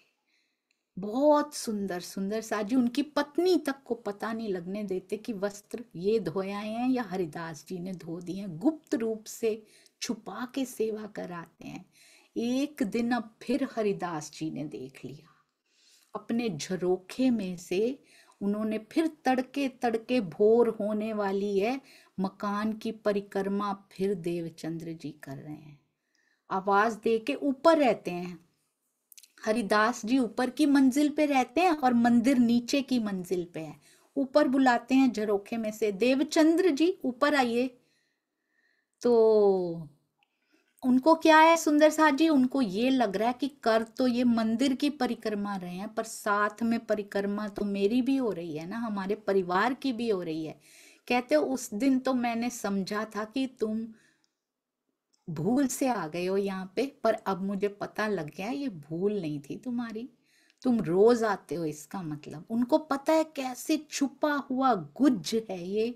बहुत सुंदर सुंदर साजी, उनकी पत्नी तक को पता नहीं लगने देते कि वस्त्र ये धोए आए हैं या हरिदास जी ने धो दिए हैं। गुप्त रूप से छुपा के सेवा कराते हैं। एक दिन अब फिर हरिदास जी ने देख लिया, अपने झरोखे में से उन्होंने फिर तड़के तड़के भोर होने वाली है, मकान की परिक्रमा फिर देवचंद्र जी कर रहे हैं। आवाज दे के ऊपर रहते हैं हरिदास जी, ऊपर की मंजिल पे रहते हैं और मंदिर नीचे की मंजिल पे है। ऊपर बुलाते हैं झरोखे में से, देवचंद्र जी ऊपर आइए। तो उनको क्या है सुंदर साथ जी, उनको ये लग रहा है कि कर तो ये मंदिर की परिक्रमा रहे हैं, पर साथ में परिक्रमा तो मेरी भी हो रही है ना, हमारे परिवार की भी हो रही है। कहते उस दिन तो मैंने समझा था कि तुम भूल से आ गए हो यहाँ पे, पर अब मुझे पता लग गया ये भूल नहीं थी तुम्हारी, तुम रोज आते हो इसका मतलब। उनको पता है कैसे छुपा हुआ गुज है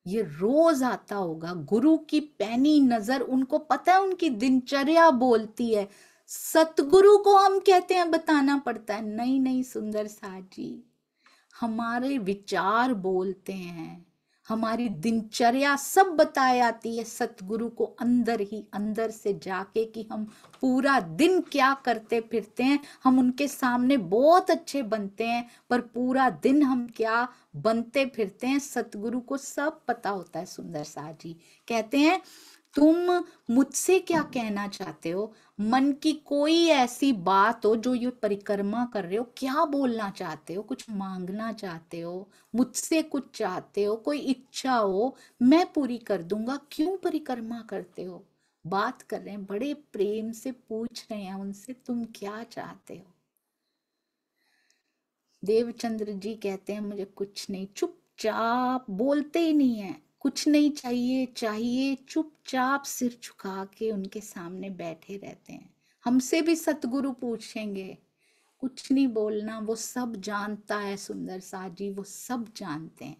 ये रोज आता होगा। गुरु की पैनी नजर, उनको पता है उनकी दिनचर्या बोलती है। सतगुरु को हम कहते हैं बताना पड़ता है, नहीं नहीं सुंदर साथ जी, हमारे विचार बोलते हैं, हमारी दिनचर्या सब बताई आती है सतगुरु को अंदर ही अंदर से जाके कि हम पूरा दिन क्या करते फिरते हैं। हम उनके सामने बहुत अच्छे बनते हैं, पर पूरा दिन हम क्या बनते फिरते हैं सतगुरु को सब पता होता है। सुंदर साथ जी कहते हैं तुम मुझसे क्या कहना चाहते हो, मन की कोई ऐसी बात हो जो ये परिक्रमा कर रहे हो, क्या बोलना चाहते हो, कुछ मांगना चाहते हो, मुझसे कुछ चाहते हो, कोई इच्छा हो, मैं पूरी कर दूंगा। क्यों परिक्रमा करते हो? बात कर रहे हैं, बड़े प्रेम से पूछ रहे हैं उनसे, तुम क्या चाहते हो? देवचंद्र जी कहते हैं मुझे कुछ नहीं, चुपचाप, बोलते ही नहीं है, कुछ नहीं चाहिए, चाहिए चुपचाप सिर झुका के उनके सामने बैठे रहते हैं। हमसे भी सतगुरु पूछेंगे, कुछ नहीं बोलना, वो सब जानता है सुंदर साथ जी, वो सब जानते हैं।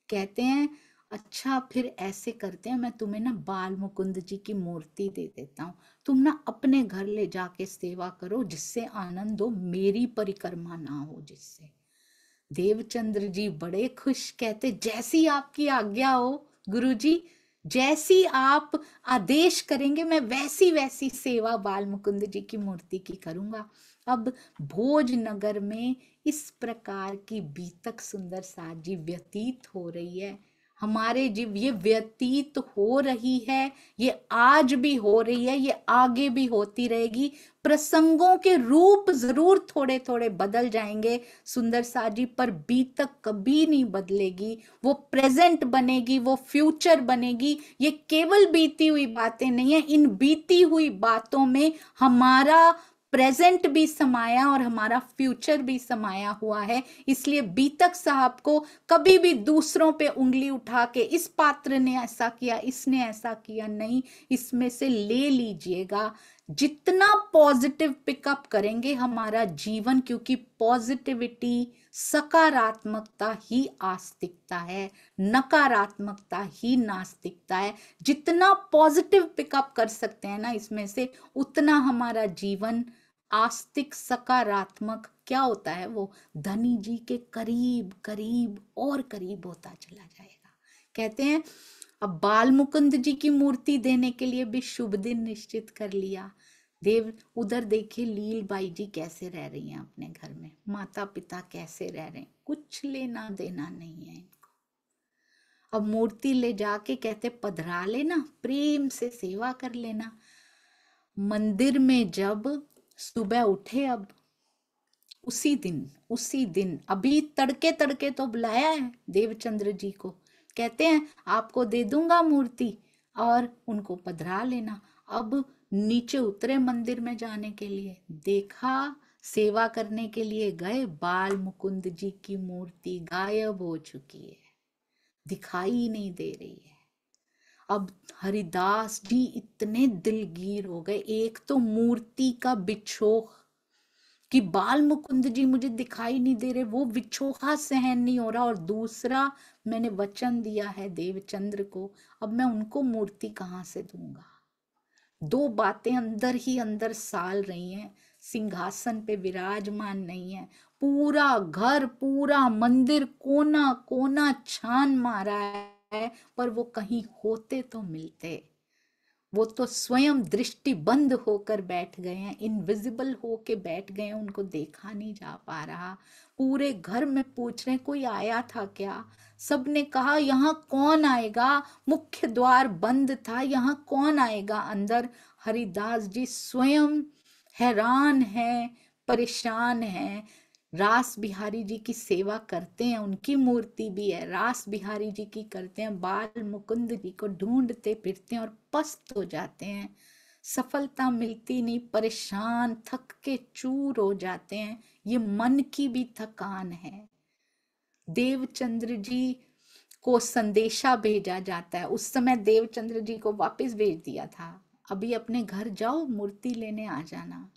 कहते हैं अच्छा फिर ऐसे करते हैं, मैं तुम्हें ना बाल मुकुंद जी की मूर्ति दे देता हूँ, तुम ना अपने घर ले जाके सेवा करो, जिससे आनंद हो, मेरी परिक्रमा ना हो जिससे। देवचंद्र जी बड़े खुश, कहते जैसी आपकी आज्ञा हो गुरुजी, जैसी आप आदेश करेंगे मैं वैसी वैसी सेवा बाल मुकुंद जी की मूर्ति की करूंगा। अब भोजनगर में इस प्रकार की बीतक सुंदर साथ जी व्यतीत हो रही है, हमारे जीव ये व्यतीत हो रही है, ये आज भी हो रही है, ये आगे भी होती रहेगी। प्रसंगों के रूप जरूर थोड़े थोड़े बदल जाएंगे सुंदर साथ जी, पर बीतक कभी नहीं बदलेगी, वो प्रेजेंट बनेगी, वो फ्यूचर बनेगी। ये केवल बीती हुई बातें नहीं है, इन बीती हुई बातों में हमारा प्रेजेंट भी समाया और हमारा फ्यूचर भी समाया हुआ है। इसलिए बीतक साहब को कभी भी दूसरों पे उंगली उठा के इस पात्र ने ऐसा किया, इसने ऐसा किया, नहीं, इसमें से ले लीजिएगा। जितना पॉजिटिव पिकअप करेंगे हमारा जीवन, क्योंकि पॉजिटिविटी, सकारात्मकता ही आस्तिकता है, नकारात्मकता ही नास्तिकता है। जितना पॉजिटिव पिकअप कर सकते हैं ना इसमें से, उतना हमारा जीवन आस्तिक सकारात्मक क्या होता है, वो धनी जी के करीब करीब और करीब होता चला जाएगा। कहते हैं अब बाल मुकुंद जी की मूर्ति देने के लिए भी शुभ दिन निश्चित कर लिया। देव उधर देखिए लील बाई जी कैसे रह रही हैं अपने घर में, माता पिता कैसे रह रहे हैं, कुछ लेना देना नहीं है इनको। अब मूर्ति ले जाके कहते पधरा लेना, प्रेम से सेवा कर लेना। मंदिर में जब सुबह उठे, अब उसी दिन अभी तड़के तड़के तो बुलाया है देवचंद्र जी को, कहते हैं आपको दे दूंगा मूर्ति और उनको पधरा लेना। अब नीचे उतरे मंदिर में जाने के लिए, देखा सेवा करने के लिए गए, बाल मुकुंद जी की मूर्ति गायब हो चुकी है, दिखाई नहीं दे रही है। अब हरिदास जी इतने दिलगीर हो गए, एक तो मूर्ति का बिछोह कि बाल मुकुंद जी मुझे दिखाई नहीं दे रहे, वो विछोहा सहन नहीं हो रहा, और दूसरा मैंने वचन दिया है देवचंद्र को, अब मैं उनको मूर्ति कहाँ से दूंगा। दो बातें अंदर ही अंदर साल रही हैं, सिंहासन पे विराजमान नहीं है, पूरा घर पूरा मंदिर कोना कोना छान मारा है, पर वो कहीं होते तो मिलते। वो तो स्वयं दृष्टि बंद होकर बैठ गए हैं, इनविजिबल होके बैठ गए हैं, उनको देखा नहीं जा पा रहा। पूरे घर में पूछ रहे कोई आया था क्या, सबने कहा यहाँ कौन आएगा, मुख्य द्वार बंद था, यहाँ कौन आएगा अंदर। हरिदास जी स्वयं हैरान हैं, परेशान हैं। रास बिहारी जी की सेवा करते हैं, उनकी मूर्ति भी है, रास बिहारी जी की करते हैं, बाल मुकुंद जी को ढूंढते फिरते हैं और पस्त हो जाते हैं, सफलता मिलती नहीं, परेशान थक के चूर हो जाते हैं। ये मन की भी थकान है। देवचंद्र जी को संदेशा भेजा जाता है, उस समय देवचंद्र जी को वापस भेज दिया था, अभी अपने घर जाओ मूर्ति लेने आ जाना।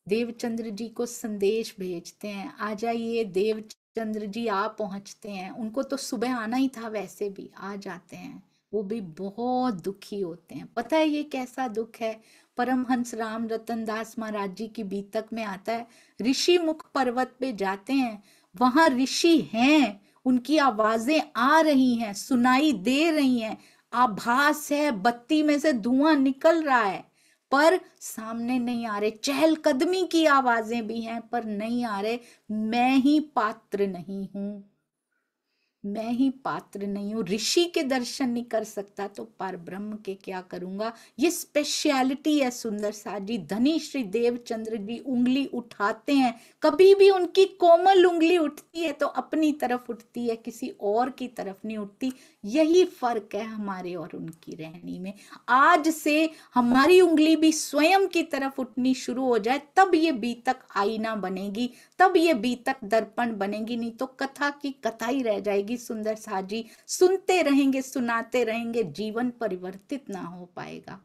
देवचंद्र जी को संदेश भेजते हैं, आ जाइए। देवचंद्र जी आ पहुंचते हैं, उनको तो सुबह आना ही था, वैसे भी आ जाते हैं। वो भी बहुत दुखी होते हैं। पता है ये कैसा दुख है? परमहंस राम रतन दास महाराज जी की बीतक में आता है, ऋषि मुख पर्वत पे जाते हैं, वहां ऋषि हैं, उनकी आवाजें आ रही हैं, सुनाई दे रही हैं, आभास है, बत्ती में से धुआं निकल रहा है, पर सामने नहीं आ रहे। चहलकदमी की आवाजें भी हैं पर नहीं आ रहे। मैं ही पात्र नहीं हूं, मैं ही पात्र नहीं हूं। ऋषि के दर्शन नहीं कर सकता तो पर ब्रह्म के क्या करूंगा। ये स्पेशलिटी है सुंदर सा जी। धनी श्री देवचंद्र जी उंगली उठाते हैं, कभी भी उनकी कोमल उंगली उठती है तो अपनी तरफ उठती है, किसी और की तरफ नहीं उठती। यही फर्क है हमारे और उनकी रहनी में। आज से हमारी उंगली भी स्वयं की तरफ उठनी शुरू हो जाए, तब ये बीतक आईना बनेगी, तब ये बीतक दर्पण बनेगी, नहीं तो कथा की कथा ही रह जाएगी। सुंदर सा जी सुनते रहेंगे, सुनाते रहेंगे, जीवन परिवर्तित ना हो पाएगा।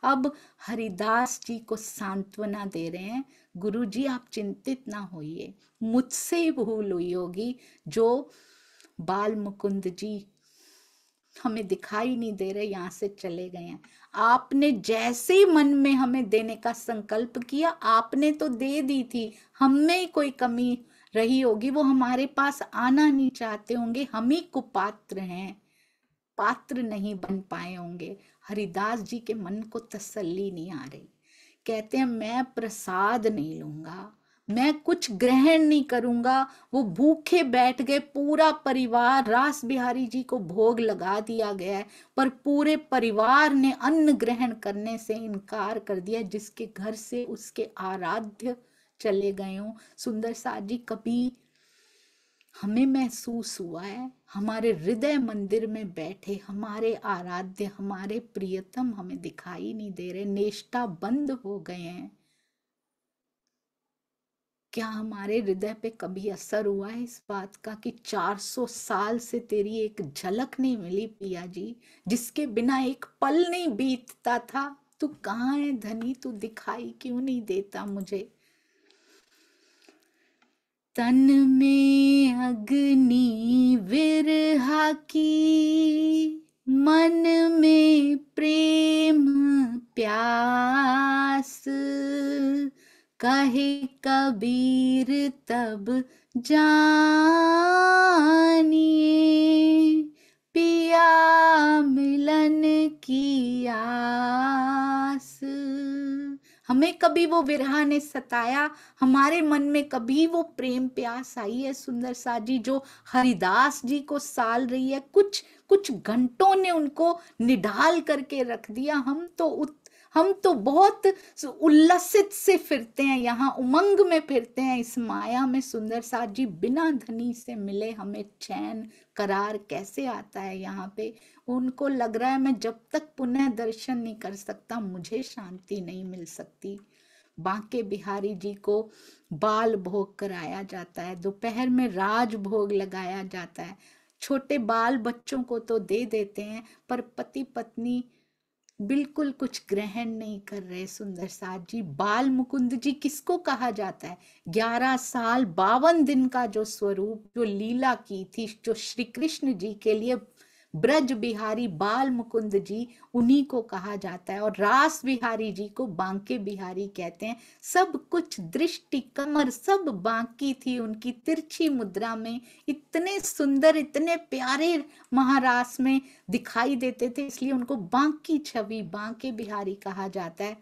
अब हरिदास जी को सांत्वना दे रहे हैं, गुरु जी आप चिंतित ना होइए, मुझसे ही भूल हुई होगी, जो बाल मुकुंद जी हमें दिखाई नहीं दे रहे, यहाँ से चले गए हैं। आपने जैसे ही मन में हमें देने का संकल्प किया, आपने तो दे दी थी, हम में ही कोई कमी रही होगी, वो हमारे पास आना नहीं चाहते होंगे, हम ही कुपात्र हैं, पात्र नहीं बन पाए होंगे। हरिदास जी के मन को तसल्ली नहीं आ रही, कहते हैं मैं प्रसाद नहीं लूंगा, मैं कुछ ग्रहण नहीं करूंगा। वो भूखे बैठ गए, पूरा परिवार, रास बिहारी जी को भोग लगा दिया गया है, पर पूरे परिवार ने अन्न ग्रहण करने से इनकार कर दिया, जिसके घर से उसके आराध्य चले गए हों। सुंदर सा जी कभी हमें महसूस हुआ है, हमारे हृदय मंदिर में बैठे हमारे आराध्य, हमारे प्रियतम हमें दिखाई नहीं दे रहे, नेष्ठा बंद हो गए हैं। क्या हमारे हृदय पे कभी असर हुआ है इस बात का कि 400 साल से तेरी एक झलक नहीं मिली पिया जी, जिसके बिना एक पल नहीं बीतता था? तू कहाँ है धनी, तू दिखाई क्यों नहीं देता मुझे? तन में अग्नि विरहा की, मन में प्रेम प्यास, कहे कबीर तब जानिए, पिया मिलन की आस। हमें कभी वो विरह ने सताया, हमारे मन में कभी वो प्रेम प्यास आई है सुंदर सा जी, जो हरिदास जी को साल रही है। कुछ कुछ घंटों ने उनको निढाल करके रख दिया। हम तो बहुत उल्लसित से फिरते हैं, यहाँ उमंग में फिरते हैं, इस माया में। सुंदर सा जी बिना धनी से मिले हमें चैन करार कैसे आता है यहाँ पे? उनको लग रहा है मैं जब तक पुनः दर्शन नहीं कर सकता, मुझे शांति नहीं मिल सकती। बांके बिहारी जी को बाल भोग कराया जाता है, दोपहर में राज भोग लगाया जाता है, छोटे बाल बच्चों को तो दे देते हैं, पर पति पत्नी बिल्कुल कुछ ग्रहण नहीं कर रहे। सुंदर साथ जी, बाल मुकुंद जी किसको कहा जाता है? 11 साल 52 दिन का जो स्वरूप, जो लीला की थी, जो श्री कृष्ण जी के लिए ब्रज बिहारी बाल मुकुंद जी, उन्हीं को कहा जाता है। और रास बिहारी जी को बांके बिहारी कहते हैं। सब कुछ दृष्टि कमर सब बांकी थी उनकी, तिरछी मुद्रा में इतने सुंदर, इतने प्यारे महारास में दिखाई देते थे, इसलिए उनको बांकी छवि, बांके बिहारी कहा जाता है।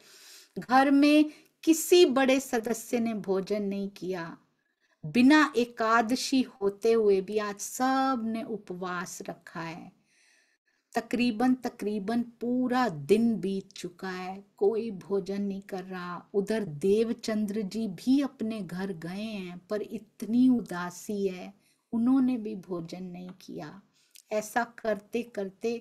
घर में किसी बड़े सदस्य ने भोजन नहीं किया, बिना एकादशी होते हुए भी आज सब ने उपवास रखा है। तकरीबन तकरीबन पूरा दिन बीत चुका है, कोई भोजन नहीं कर रहा। उधर देवचंद्र जी भी अपने घर गए हैं, पर इतनी उदासी है, उन्होंने भी भोजन नहीं किया। ऐसा करते करते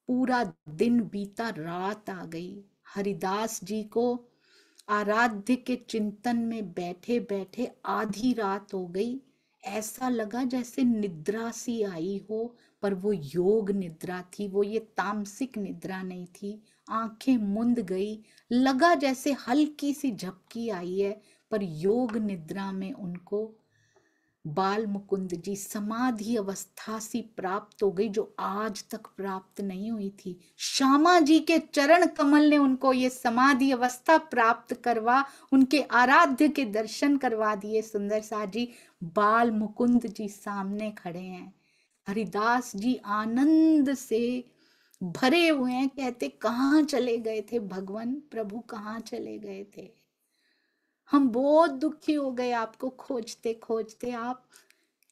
पूरा दिन बीता, रात आ गई। हरिदास जी को आराध्य के चिंतन में बैठे बैठे आधी रात हो गई। ऐसा लगा जैसे निद्रा सी आई हो, पर वो योग निद्रा थी, वो ये तामसिक निद्रा नहीं थी। आंखें मुंद गई, लगा जैसे हल्की सी झपकी आई है, पर योग निद्रा में उनको बाल मुकुंद जी समाधि अवस्था सी प्राप्त हो गई, जो आज तक प्राप्त नहीं हुई थी। श्यामा जी के चरण कमल ने उनको ये समाधि अवस्था प्राप्त करवा, उनके आराध्य के दर्शन करवा दिए। सुंदर सा जी, बाल मुकुंद जी सामने खड़े हैं। हरिदास जी आनंद से भरे हुए हैं, कहते कहाँ चले गए थे भगवान, प्रभु कहाँ चले गए थे? हम बहुत दुखी हो गए आपको खोजते खोजते, आप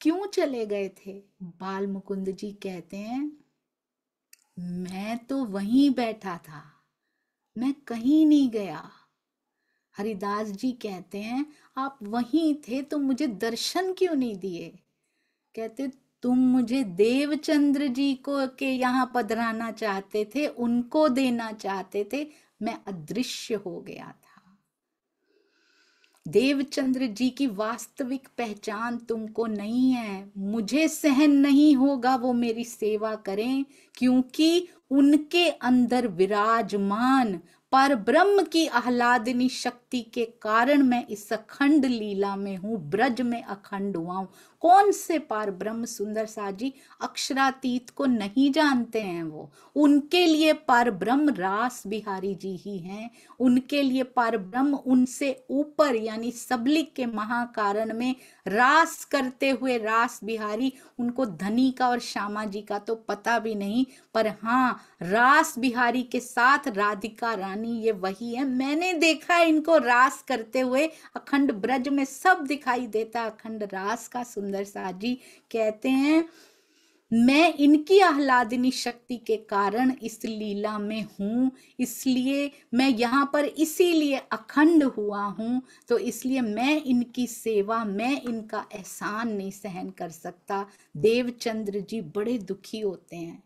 क्यों चले गए थे? बाल मुकुंद जी कहते हैं, मैं तो वहीं बैठा था, मैं कहीं नहीं गया। हरिदास जी कहते हैं, आप वहीं थे तो मुझे दर्शन क्यों नहीं दिए? कहते, तुम मुझे देवचंद्र जी को के यहाँ पधराना चाहते थे, उनको देना चाहते थे, मैं अदृश्य हो गया था। देवचंद्र जी की वास्तविक पहचान तुमको नहीं है, मुझे सहन नहीं होगा वो मेरी सेवा करें, क्योंकि उनके अंदर विराजमान पर ब्रह्म की आह्लादिनी शक्ति के कारण मैं इस अखंड लीला में हूं, ब्रज में अखंड हुआ हूं। कौन से पार ब्रह्म? सुंदर सा जी, अक्षरातीत को नहीं जानते हैं वो। उनके लिए पार ब्रह्म रास बिहारी जी ही हैं। उनके लिए पार ब्रह्म उनसे ऊपर, यानी सबलिक के महाकारण में रास करते हुए रास बिहारी, उनको धनी का और श्यामा जी का तो पता भी नहीं, पर हाँ, रास बिहारी के साथ राधिका रानी ये वही है। मैंने देखा है इनको रास करते हुए, अखंड ब्रज में सब दिखाई देता अखंड रास का। सुंदर सा जी कहते हैं, मैं इनकी आह्लादिनी शक्ति के कारण इस लीला में हूं, इसलिए मैं यहाँ पर इसीलिए अखंड हुआ हूं, तो इसलिए मैं इनकी सेवा, मैं इनका एहसान नहीं सहन कर सकता। देवचंद्र जी बड़े दुखी होते हैं।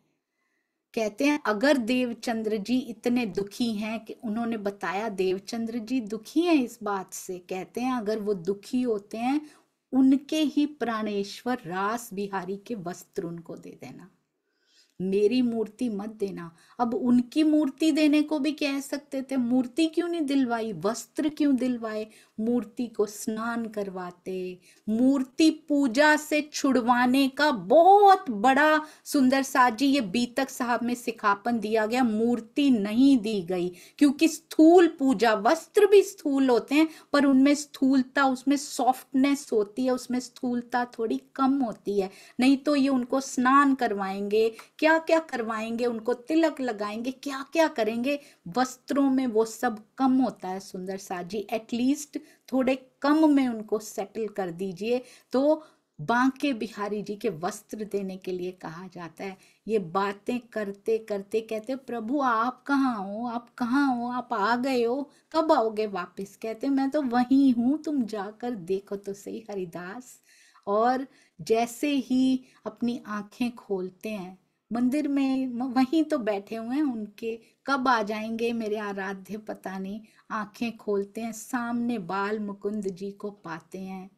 कहते हैं, अगर देवचंद्र जी इतने दुखी हैं कि उन्होंने बताया, देवचंद्र जी दुखी हैं इस बात से, कहते हैं अगर वो दुखी होते हैं, उनके ही प्राणेश्वर रास बिहारी के वस्त्र उनको दे देना, मेरी मूर्ति मत देना। अब उनकी मूर्ति देने को भी कह सकते थे, मूर्ति क्यों नहीं दिलवाई, वस्त्र क्यों दिलवाए? मूर्ति को स्नान करवाते, मूर्ति पूजा से छुड़वाने का बहुत बड़ा, सुंदर सा जी ये बीतक साहब में सिखापन दिया गया। मूर्ति नहीं दी गई, क्योंकि स्थूल पूजा, वस्त्र भी स्थूल होते हैं, पर उनमें स्थूलता, उसमें सॉफ्टनेस होती है, उसमें स्थूलता थोड़ी कम होती है। नहीं तो ये उनको स्नान करवाएंगे, क्या क्या करवाएंगे, उनको तिलक लगाएंगे, क्या क्या करेंगे, वस्त्रों में वो सब कम होता है। सुंदर सा जी, एटलीस्ट थोड़े कम में उनको सेटल कर दीजिए। तो बांके बिहारी जी के वस्त्र देने के लिए कहा जाता है। ये बातें करते करते कहते, प्रभु आप कहाँ हो, आप कहाँ हो, आप आ गए हो, कब आओगे वापस? कहते, मैं तो वहीं हूँ, तुम जाकर देखो तो सही। हरिदास और जैसे ही अपनी आंखें खोलते हैं, मंदिर में वहीं तो बैठे हुए हैं, उनके कब आ जाएंगे मेरे आराध्य पता नहीं। आंखें खोलते हैं, सामने बाल मुकुंद जी को पाते हैं।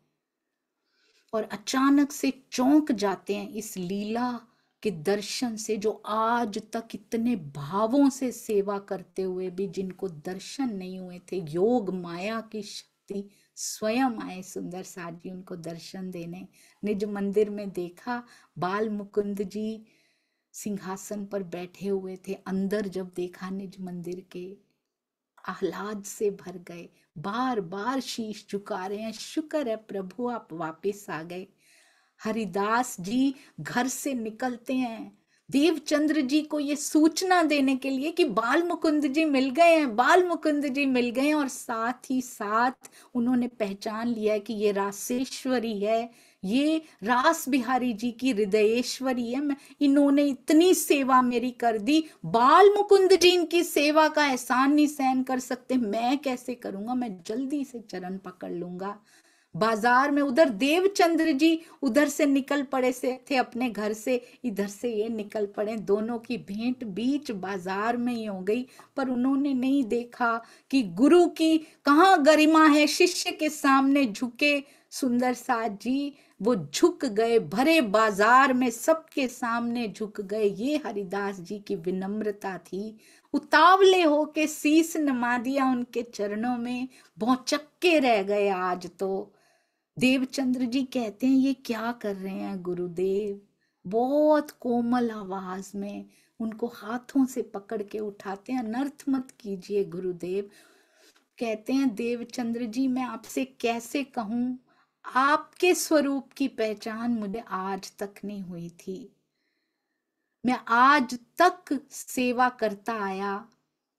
और अचानक से चौंक जाते हैं इस लीला के दर्शन से, जो आज तक इतने भावों से सेवा करते हुए भी जिनको दर्शन नहीं हुए थे। योग माया की शक्ति स्वयं आए सुंदर साथ जी उनको दर्शन देने। निज मंदिर में देखा बाल मुकुंद जी सिंहासन पर बैठे हुए थे। अंदर जब देखा निज मंदिर के, आह्लाद से भर गए, बार बार शीश झुका रहे हैं, शुक्र है प्रभु आप वापस आ गए। हरिदास जी घर से निकलते हैं देवचंद्र जी को ये सूचना देने के लिए कि बाल मुकुंद जी मिल गए हैं, बाल मुकुंद जी मिल गए हैं। और साथ ही साथ उन्होंने पहचान लिया है कि ये रासेश्वरी है, ये रास बिहारी जी की हृदयेश्वरी है। मैं इन्होंने इतनी सेवा मेरी कर दी, बाल मुकुंद जी इनकी सेवा का एहसान नहीं सहन कर सकते, मैं कैसे करूंगा, मैं जल्दी से चरण पकड़ लूंगा। बाजार में उधर देवचंद्र जी उधर से निकल पड़े से थे अपने घर से, इधर से ये निकल पड़े, दोनों की भेंट बीच बाजार में ही हो गई। पर उन्होंने नहीं देखा कि गुरु की कहाँ गरिमा है, शिष्य के सामने झुके सुंदर साथ जी, वो झुक गए, भरे बाजार में सबके सामने झुक गए। ये हरिदास जी की विनम्रता थी। उतावले होके शीस नमा दिया उनके चरणों में, भौचक्के रह गए आज तो। देवचंद्र जी कहते हैं ये क्या कर रहे हैं गुरुदेव, बहुत कोमल आवाज में उनको हाथों से पकड़ के उठाते हैं। अनर्थ मत कीजिए गुरुदेव। कहते हैं देवचंद्र जी मैं आपसे कैसे कहूं, आपके स्वरूप की पहचान मुझे आज तक नहीं हुई थी। मैं आज तक सेवा करता आया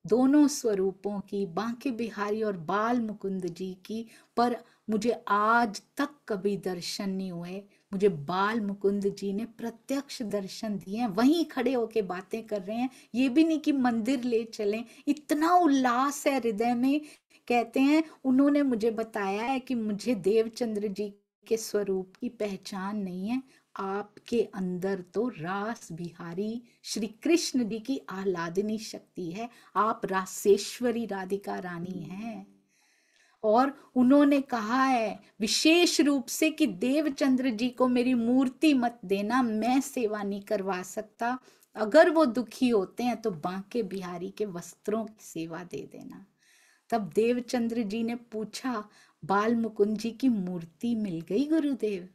दोनों स्वरूपों की, बांके बिहारी और बाल मुकुंद जी की, पर मुझे आज तक कभी दर्शन नहीं हुए। मुझे बाल मुकुंद जी ने प्रत्यक्ष दर्शन दिए हैं, वहीं खड़े होके बातें कर रहे हैं, ये भी नहीं कि मंदिर ले चलें। इतना उल्लास है हृदय में। कहते हैं उन्होंने मुझे बताया है कि मुझे देवचंद्र जी के स्वरूप की पहचान नहीं है, आपके अंदर तो रास बिहारी श्री कृष्ण जी की आह्लादनी शक्ति है, आप रासेश्वरी राधिका रानी हैं। और उन्होंने कहा है विशेष रूप से कि देवचंद्र जी को मेरी मूर्ति मत देना, मैं सेवा नहीं करवा सकता, अगर वो दुखी होते हैं तो बांके बिहारी के वस्त्रों की सेवा दे देना। तब देवचंद्र जी ने पूछा बाल मुकुंद जी की मूर्ति मिल गई गुरुदेव?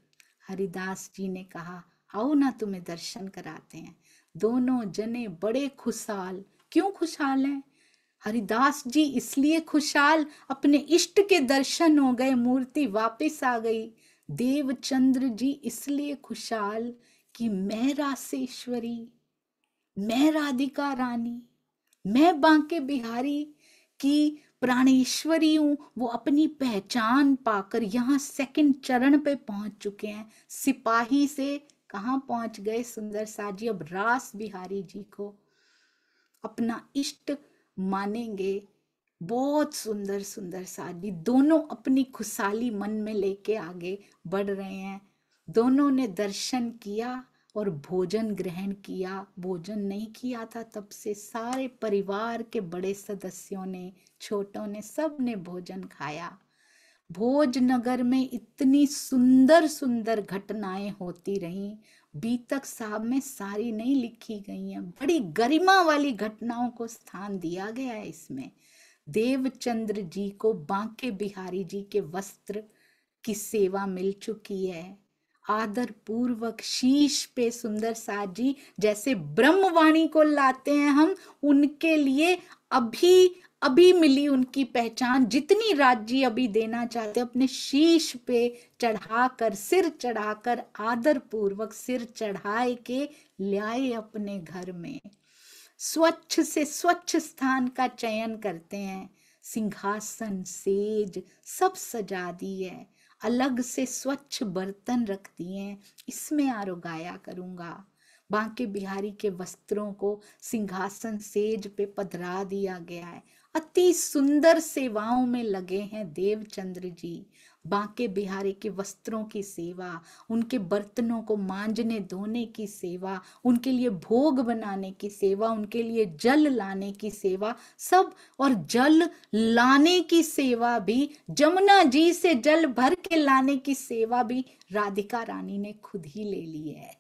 हरिदास जी ने कहा आओ ना तुम्हें दर्शन कराते हैं। दोनों जने बड़े खुशहाल। क्यों खुशहाल हैं हरिदास जी? इसलिए खुशहाल, अपने इष्ट के दर्शन हो गए, मूर्ति वापस आ गई। देवचंद्र जी इसलिए खुशहाल कि मैं रासेश्वरी, मैं राधिका रानी, मैं बांके बिहारी की प्राणेश्वरी हूं। वो अपनी पहचान पाकर यहाँ सेकंड चरण पे पहुंच चुके हैं। सिपाही से कहाँ पहुंच गए सुंदर साथ जी, अब रास बिहारी जी को अपना इष्ट मानेंगे। बहुत सुंदर सुंदर साथ जी दोनों अपनी खुशहाली मन में लेके आगे बढ़ रहे हैं। दोनों ने दर्शन किया और भोजन ग्रहण किया। भोजन नहीं किया था तब से सारे परिवार के बड़े सदस्यों ने, छोटों ने, सब ने भोजन खाया। भोजनगर में इतनी सुंदर सुंदर घटनाएं होती रहीं, बीतक साहब में सारी नहीं लिखी गई हैं, बड़ी गरिमा वाली घटनाओं को स्थान दिया गया है इसमें। देवचंद्र जी को बांके बिहारी जी के वस्त्र की सेवा मिल चुकी है। आदर पूर्वक शीश पे सुंदर साथ जी जैसे ब्रह्मवाणी को लाते हैं हम, उनके लिए अभी अभी मिली उनकी पहचान। जितनी राज्य अभी देना चाहते अपने शीश पे चढ़ाकर, सिर चढ़ाकर, आदर पूर्वक सिर चढ़ाए के लाए अपने घर में। स्वच्छ से स्वच्छ स्थान का चयन करते हैं, सिंहासन सेज सब सजा दी है, अलग से स्वच्छ बर्तन रख दिए, इसमें आरोगाया करूंगा। बांके बिहारी के वस्त्रों को सिंहासन सेज पे पधरा दिया गया है। अति सुंदर सेवाओं में लगे हैं देवचंद्र जी। बांके बिहारी के वस्त्रों की सेवा, उनके बर्तनों को मांजने धोने की सेवा, उनके लिए भोग बनाने की सेवा, उनके लिए जल लाने की सेवा, सब। और जल लाने की सेवा भी, जमुना जी से जल भर के लाने की सेवा भी राधिका रानी ने खुद ही ले ली है।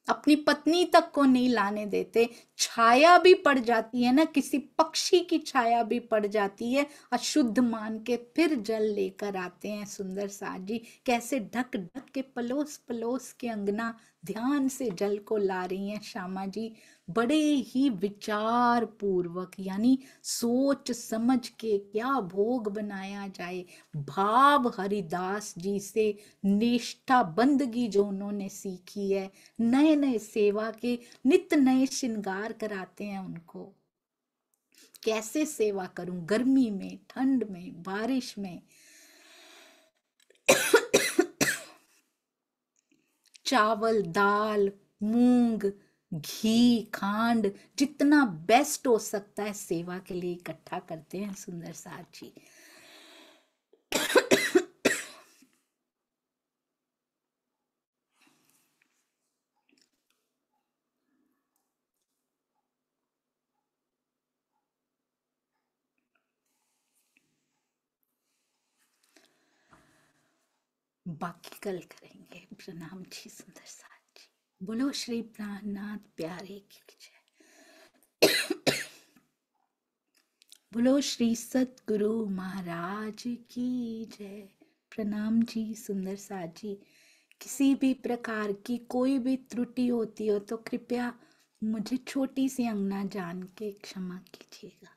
अपनी पत्नी तक को नहीं लाने देते। छाया भी पड़ जाती है ना, किसी पक्षी की छाया भी पड़ जाती है, अशुद्ध मान के फिर जल लेकर आते हैं सुंदर साथ जी। कैसे ढक ढक के पलोस पलोस के अंगना ध्यान से जल को ला रही हैं श्यामा जी, बड़े ही विचार पूर्वक, यानी सोच समझ के क्या भोग बनाया जाए। भाव हरिदास जी से निष्ठा बंदगी जो उन्होंने सीखी है, नए नए सेवा के नित नए श्रृंगार कराते हैं उनको। कैसे सेवा करूं, गर्मी में, ठंड में, बारिश में। चावल, दाल, मूंग, घी, खांड, जितना बेस्ट हो सकता है सेवा के लिए इकट्ठा करते हैं सुंदर साथ जी। बाकी कल करेंगे। प्रणाम जी सुंदर साथ जी। बोलो श्री प्राणनाथ प्यारे की जय। बोलो श्री सतगुरु महाराज की जय। प्रणाम जी सुंदर साथ जी। किसी भी प्रकार की कोई भी त्रुटि होती हो तो कृपया मुझे छोटी सी अंगना जान के क्षमा कीजिएगा।